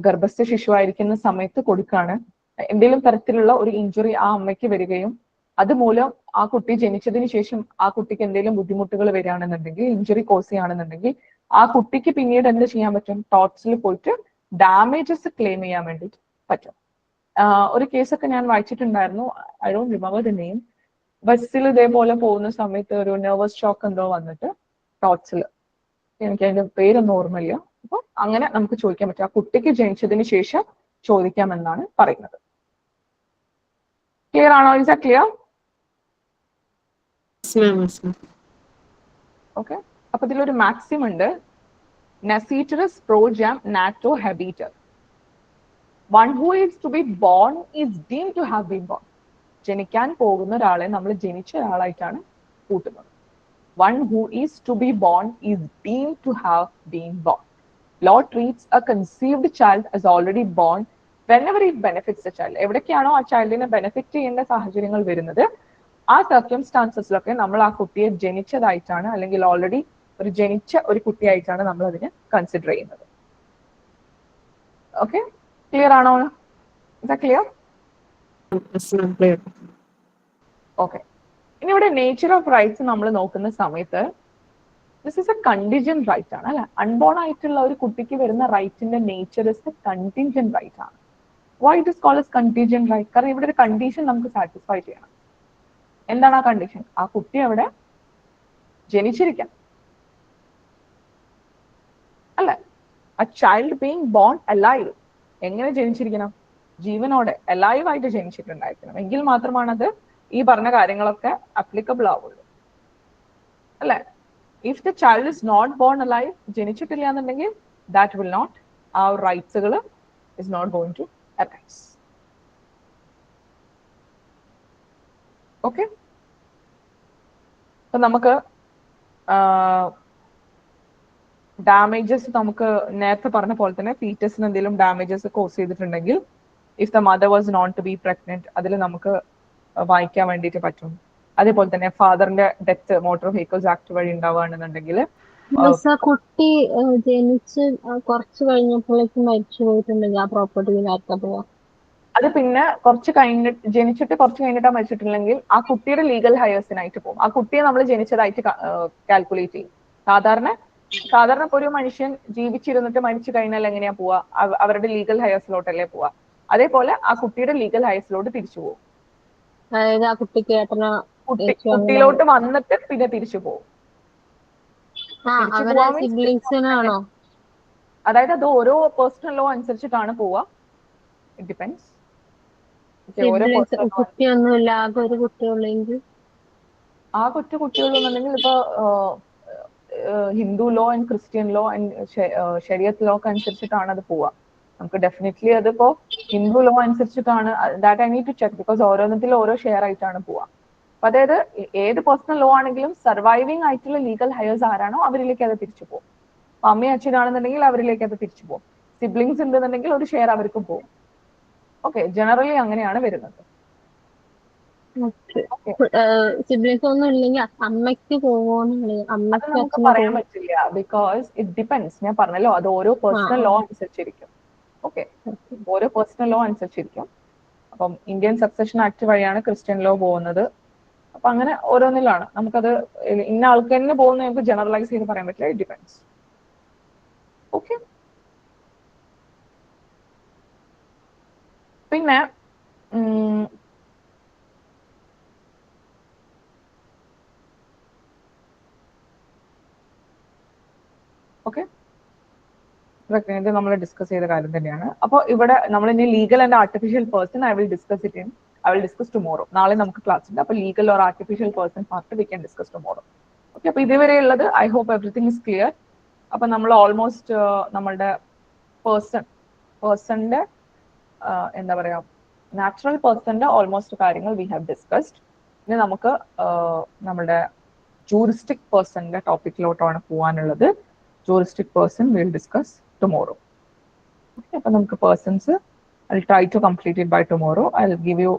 ഗർഭസ്ഥ ശിശുവായിരിക്കുന്ന സമയത്ത് കൊടുക്കുകയാണ്, എന്തെങ്കിലും തരത്തിലുള്ള ഒരു ഇഞ്ചുറി ആ അമ്മയ്ക്ക് വരികയും അതുമൂലം ആ കുട്ടി ജനിച്ചതിന് ശേഷം ആ കുട്ടിക്ക് എന്തെങ്കിലും ബുദ്ധിമുട്ടുകൾ വരികയാണെന്നുണ്ടെങ്കിൽ, ഇഞ്ചുറി കോസ് ചെയ്യുകയാണെന്നുണ്ടെങ്കിൽ ആ കുട്ടിക്ക് പിന്നീട് എന്ത് ചെയ്യാൻ പറ്റും, ടോട്ട്സിൽ പോയിട്ട് ഡാമേജസ് ക്ലെയിം ചെയ്യാൻ വേണ്ടിയിട്ട് പറ്റും. ഒരു കേസൊക്കെ ഞാൻ വായിച്ചിട്ടുണ്ടായിരുന്നു, I don't remember the name. ബസ്സിൽ ഇതേപോലെ പോകുന്ന സമയത്ത് ഒരു നെർവസ് ഷോക്ക് എന്തോ വന്നിട്ട് ടോട്ട്സിൽ, എനിക്ക് അതിന്റെ പേരൊന്നും ഓർമ്മയില്ല. അപ്പൊ അങ്ങനെ നമുക്ക് ചോദിക്കാൻ പറ്റും, ആ കുട്ടിക്ക് ജനിച്ചതിന് ശേഷം ചോദിക്കാമെന്നാണ് പറയുന്നത്. ക്ലിയർ ആണോ? Is that clear? ഓക്കെ, അപ്പൊ ഇതിലൊരു മാക്സിം ഉണ്ട്, നസീറ്ററസ് പ്രോജാം NATO ഹെബീറ്റർ. One who is to be born is deemed to have been born. ജനിക്കാൻ പോകുന്ന ഒരാളെ നമ്മൾ ജനിച്ച ഒരാളായിട്ടാണ് കൂട്ടുന്നത്. One who is to be born is deemed to have been born. Law treats a conceived child as already born whenever it benefits the child. എവിടേക്കാണോ ആ ചൈൽഡിനെ benefit ചെയ്യേണ്ട സാഹചര്യങ്ങൾ വരുന്നത്, ആ സർക്കംസ്റ്റാൻസസിലൊക്കെ നമ്മൾ ആ കുട്ടിയെ ജനിച്ചതായിട്ടാണ് അല്ലെങ്കിൽ ഓൾറെഡി ഒരു ജനിച്ച ഒരു കുട്ടിയായിട്ടാണ് നമ്മൾ അതിനെ കൺസിഡർ ചെയ്യുന്നത്. ഓക്കെ, ക്ലിയർ ആണോ? ക്ലിയർ? ഓക്കെ, ഇനി ഇവിടെ നേച്ചർ ഓഫ് റൈറ്റ്സ് നമ്മൾ നോക്കുന്ന സമയത്ത് this is a contingent right ആണ്, അല്ലെ? അൺബോൺ ആയിട്ടുള്ള ഒരു കുട്ടിക്ക് വരുന്ന റൈറ്റിന്റെ nature is a contingent right ആണ്. Why it is called as contingent right? കാരണം ഇവിടെ ഒരു കണ്ടീഷൻ നമുക്ക് സാറ്റിസ്ഫൈ ചെയ്യണം. എന്താണ് ആ കണ്ടീഷൻ? ആ കുട്ടി അവിടെ ജനിച്ചിരിക്കണം, അല്ലെ? a child being born alive. എങ്ങനെ ജനിച്ചിരിക്കണം? ജീവനോടെ അലൈവ് ആയിട്ട് ജനിച്ചിട്ടുണ്ടായിരിക്കണം. എങ്കിൽ മാത്രമാണ് അത് ഈ പറഞ്ഞ കാര്യങ്ങളൊക്കെ അപ്ലിക്കബിൾ ആവുള്ളൂ, അല്ലെ? If the child is not born alive, ജനിച്ചിട്ടില്ല എന്നുണ്ടെങ്കിൽ ദാറ്റ് വിൽ നോട്ട്, ആ റൈറ്റ്സുകൾ is not going to arise. Okay, അപ്പൊ നമുക്ക് ഡാമേജസ് നമുക്ക് നേരത്തെ പറഞ്ഞ പോലെ തന്നെ ഫീറ്റസിന് എന്തെങ്കിലും ഡാമേജസ് കോസ് ചെയ്തിട്ടുണ്ടെങ്കിൽ if the mother was not to be pregnant, അതിൽ നമുക്ക് വായിക്കാൻ വേണ്ടിയിട്ട് പറ്റും. അതേപോലെ തന്നെ ഫാദറിന്റെ ഡെത്ത് മോട്ടോർ വെഹിക്കിൾസ് ആക്ട് വഴി ഉണ്ടാവുകയാണെന്നുണ്ടെങ്കിൽ കുട്ടി ജനിച്ച് കുറച്ച് കഴിഞ്ഞപ്പോഴേക്കും മരിച്ചു പോയിട്ടുണ്ടെങ്കിൽ ആ പ്രോപ്പർട്ടി ആർക്കാ പോവാ? അത് പിന്നെ കുറച്ച് കഴിഞ്ഞിട്ട്, ജനിച്ചിട്ട് കുറച്ച് കഴിഞ്ഞിട്ടാ മരിച്ചിട്ടില്ലെങ്കിൽ ആ കുട്ടിയുടെ ലീഗൽ ഹയേഴ്സിനായിട്ട് പോകും. ആ കുട്ടിയെ നമ്മൾ ജനിച്ചതായിട്ട് കാൽക്കുലേറ്റ് ചെയ്യും. സാധാരണ ഇപ്പൊ ഒരു മനുഷ്യൻ ജീവിച്ചിരുന്നിട്ട് മരിച്ചു കഴിഞ്ഞാൽ എങ്ങനെയാ പോവാ? അവരുടെ ലീഗൽ ഹയർസിലോട്ടല്ലേ പോവാ. അതേപോലെ ആ കുട്ടിയുടെ ലീഗൽ ഹയർസിലോട്ട് തിരിച്ചു പോകും. അതായത് ആ കുട്ടിക്ക് കുട്ടിയിലോട്ട് വന്നിട്ട് പിന്നെ തിരിച്ചു പോകും. അവരെ സിബ്ലിങ്സിനാണോ? അതായത് അത് ഓരോ പേഴ്സണൽ ലോ അനുസരിച്ചിട്ടാണ് പോവുക. It depends. കുട്ടിയൊന്നുമില്ല, ആകെ ഒരു കുട്ടിയുള്ളെങ്കിൽ ആ കുട്ടികളുണ്ടെങ്കിൽ ഇപ്പൊ Hindu law and Christian law and ശരിയത്ത് ലോ അനുസരിച്ചിട്ടാണ് അത് പോവുക. നമുക്ക് ഡെഫിനറ്റ്ലി അതിപ്പോ ഹിന്ദു ലോ അനുസരിച്ചിട്ടാണ്. That I need to check, because ഓരോന്നത്തിൽ ഓരോ ഷെയർ ആയിട്ടാണ് പോവുക. അപ്പൊ അതായത് ഏത് പേഴ്സണൽ ലോ ആണെങ്കിലും സർവൈവിംഗ് ആയിട്ടുള്ള ലീഗൽ ഹയേഴ്സ് ആരാണോ അവരിലേക്ക് അത് തിരിച്ചു പോകും. അമ്മയും അച്ഛനാണെന്നുണ്ടെങ്കിൽ അവരിലേക്ക് അത് തിരിച്ചു പോകും. സിബ്ലിങ്സ് ഉണ്ടെന്നുണ്ടെങ്കിൽ ഒരു ഷെയർ അവർക്കും പോകും. ഓക്കെ, ജനറലി അങ്ങനെയാണ് വരുന്നത്. സിബ്ലിങ്സ് ഒന്നും ഇല്ലെങ്കിൽ അമ്മയ്ക്ക് പോകുമോ? അത് നമുക്ക് പറയാൻ പറ്റില്ല, ബിക്കോസ് ഇറ്റ് ഡിപെൻഡ്സ്. ഞാൻ പറഞ്ഞല്ലോ, അത് ഓരോ പേഴ്സണൽ ലോ അനുസരിച്ചിരിക്കും. ഓക്കെ, ഓരോ പേഴ്സണൽ ലോ അനുസരിച്ചിരിക്കും. അപ്പം ഇന്ത്യൻ സക്സഷൻ ആക്ട് വഴിയാണ് ക്രിസ്ത്യൻ ലോ പോകുന്നത്. അപ്പൊ അങ്ങനെ ഓരോന്നിലാണ് നമുക്കത് ഇന്ന ആൾക്കാരിന് പോകുന്ന നമുക്ക് ജനറലൈസ് ചെയ്ത് പറയാൻ പറ്റില്ല. It depends. ഓക്കെ, പിന്നെ ഓക്കെ, ഇത് നമ്മൾ ഡിസ്കസ് ചെയ്ത കാര്യം തന്നെയാണ്. അപ്പോൾ ഇവിടെ നമ്മൾ ഇനി legal and artificial person I will discuss tomorrow. നാളെ നമുക്ക് ക്ലാസ് ഉണ്ട്. അപ്പൊ legal or artificial person part we can discuss tomorrow. Okay, അപ്പൊ ഇതുവരെ ഉള്ളത് I hope everything is clear. അപ്പൊ നമ്മൾ ഓൾമോസ്റ്റ് നമ്മളുടെ പേഴ്സണിന്റെ എന്താ പറയാ, നാച്ചുറൽ പേഴ്സണിന്റെ ഓൾമോസ്റ്റ് കാര്യങ്ങൾ വി ഹാവ് ഡിസ്കസ്ഡ്. ഇനി നമുക്ക് നമ്മുടെ ജൂറിസ്റ്റിക് പേഴ്സണിന്റെ ടോപ്പിക്കിലോട്ടാണ് പോകാനുള്ളത്. Juristic person will discuss tomorrow. Okay, അപ്പൊ നമുക്ക് persons I'll try to complete it by tomorrow. I'll give you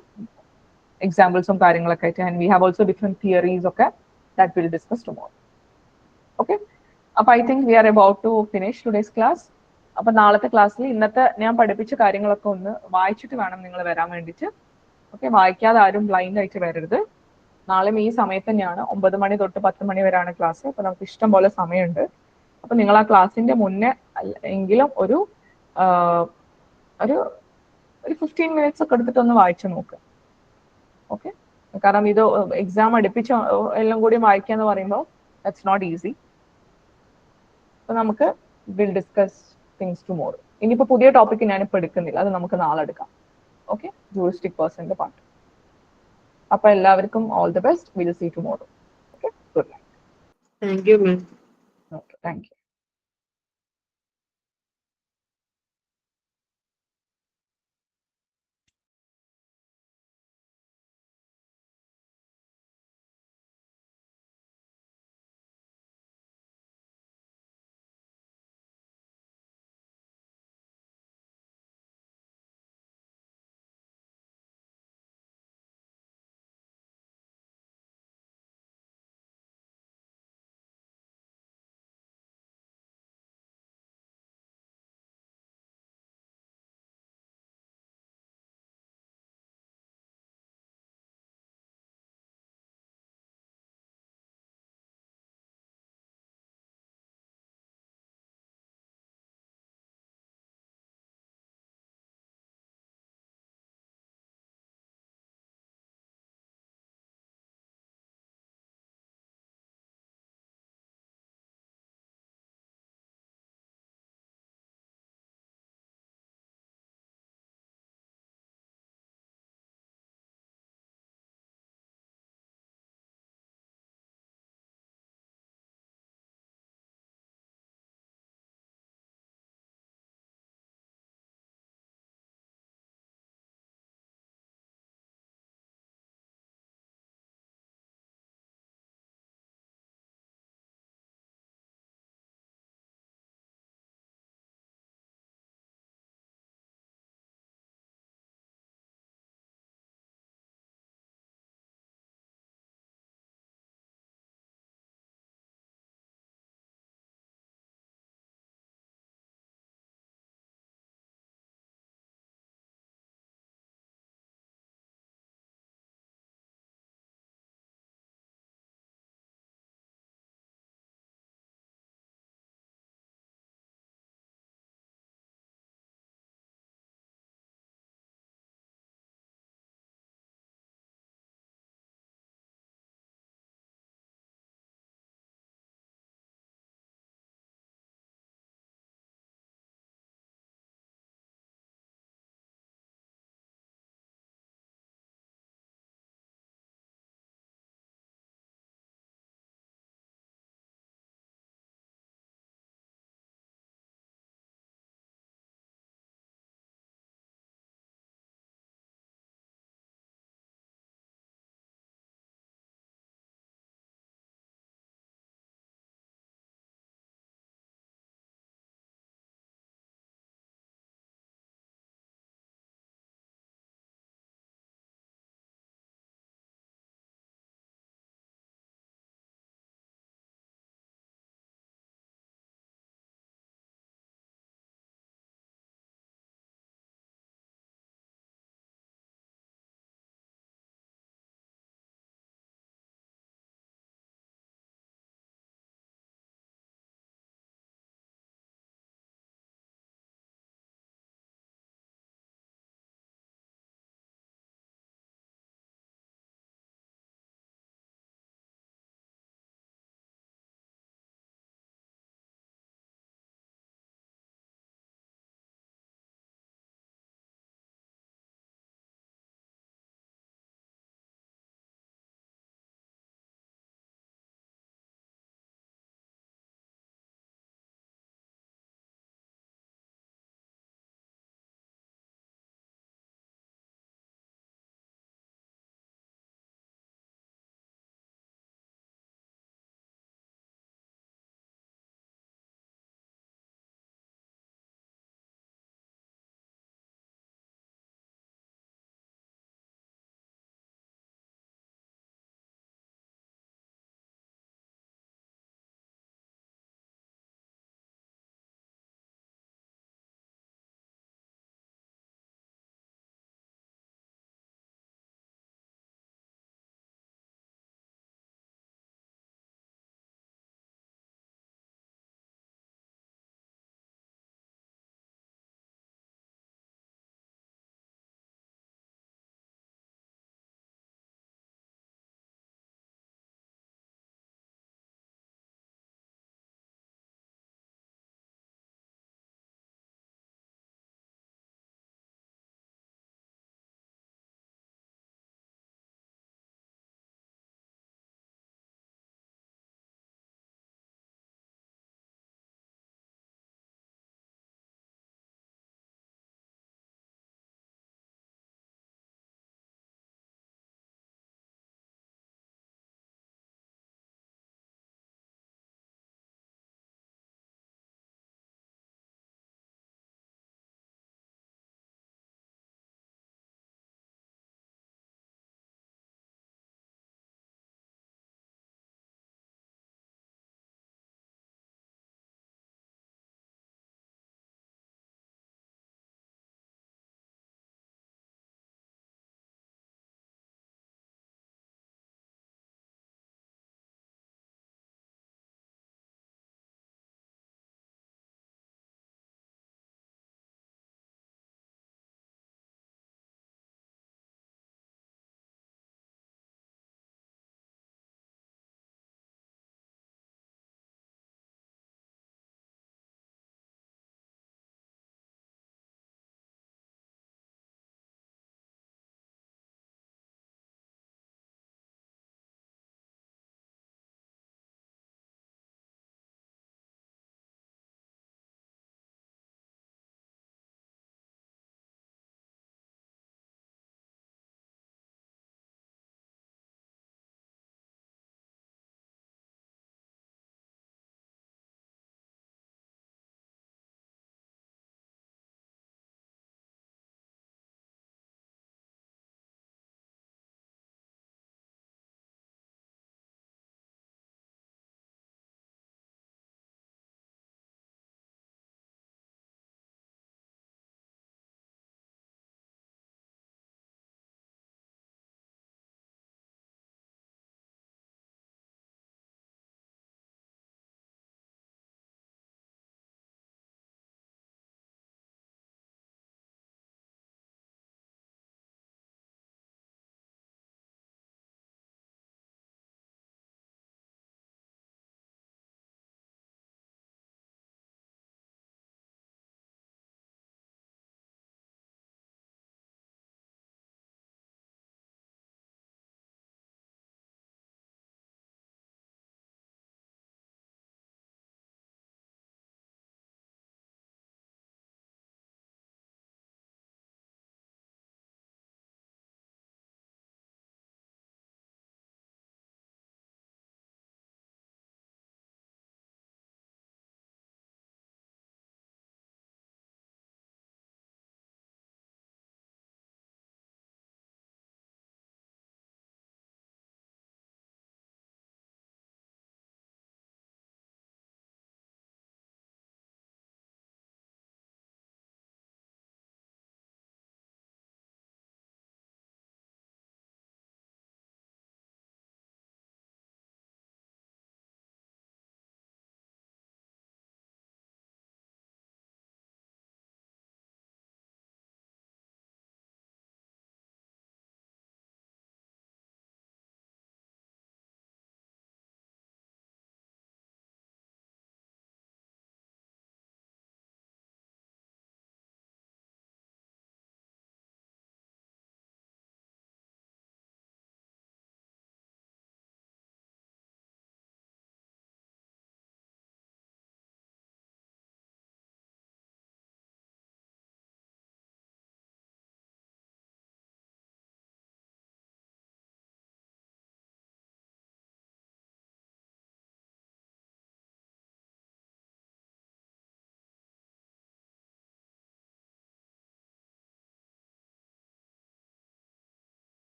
examples of കാര്യങ്ങളൊക്കെ ആയിട്ട്, and we have also different theories ഒക്കെ that we'll discuss tomorrow. Okay, അപ്പൊ I think we are about to finish today's class. അപ്പൊ നാളത്തെ ക്ലാസ്സിൽ ഇന്നത്തെ ഞാൻ പഠിപ്പിച്ച കാര്യങ്ങളൊക്കെ ഒന്ന് വായിച്ചിട്ട് വേണം നിങ്ങൾ വരാൻ വേണ്ടിയിട്ട്. ഓക്കെ, വായിക്കാതെ ആരും ബ്ലൈൻഡ് ആയിട്ട് വരരുത്. നാളെ ഈ സമയത്ത് തന്നെയാണ് 9 മണി തൊട്ട് 10 മണി വരെയാണ് ക്ലാസ്. അപ്പൊ നമുക്ക് ഇഷ്ടം പോലെ സമയമുണ്ട്. അപ്പൊ നിങ്ങൾ ആ ക്ലാസ്സിന്റെ മുന്നേ എങ്കിലും ഒരു 15 മിനിറ്റ്സ് ഒക്കെ എടുത്തിട്ടൊന്ന് വായിച്ചു നോക്കുക. ഓക്കെ, കാരണം ഇത് എക്സാം അടുപ്പിച്ച് എല്ലാം കൂടി വായിക്കുക എന്ന് പറയുമ്പോൾ ദാറ്റ്സ് നോട്ട് ഈസി. അപ്പൊ നമുക്ക് വിൽ ഡിസ്കസ് തിങ്സ് ടുമോറോ. ഇനിയിപ്പോ പുതിയ ടോപ്പിക് ഞാനിപ്പോ എടുക്കുന്നില്ല, അത് നമുക്ക് നാളെ എടുക്കാം. ഓക്കെ, ജൂറിസ്റ്റിക് പേഴ്സണിന്റെ പാർട്ട്. അപ്പൊ എല്ലാവർക്കും all the best. Will see tomorrow. Okay, good night. Thank you ma'am. Okay, thank U.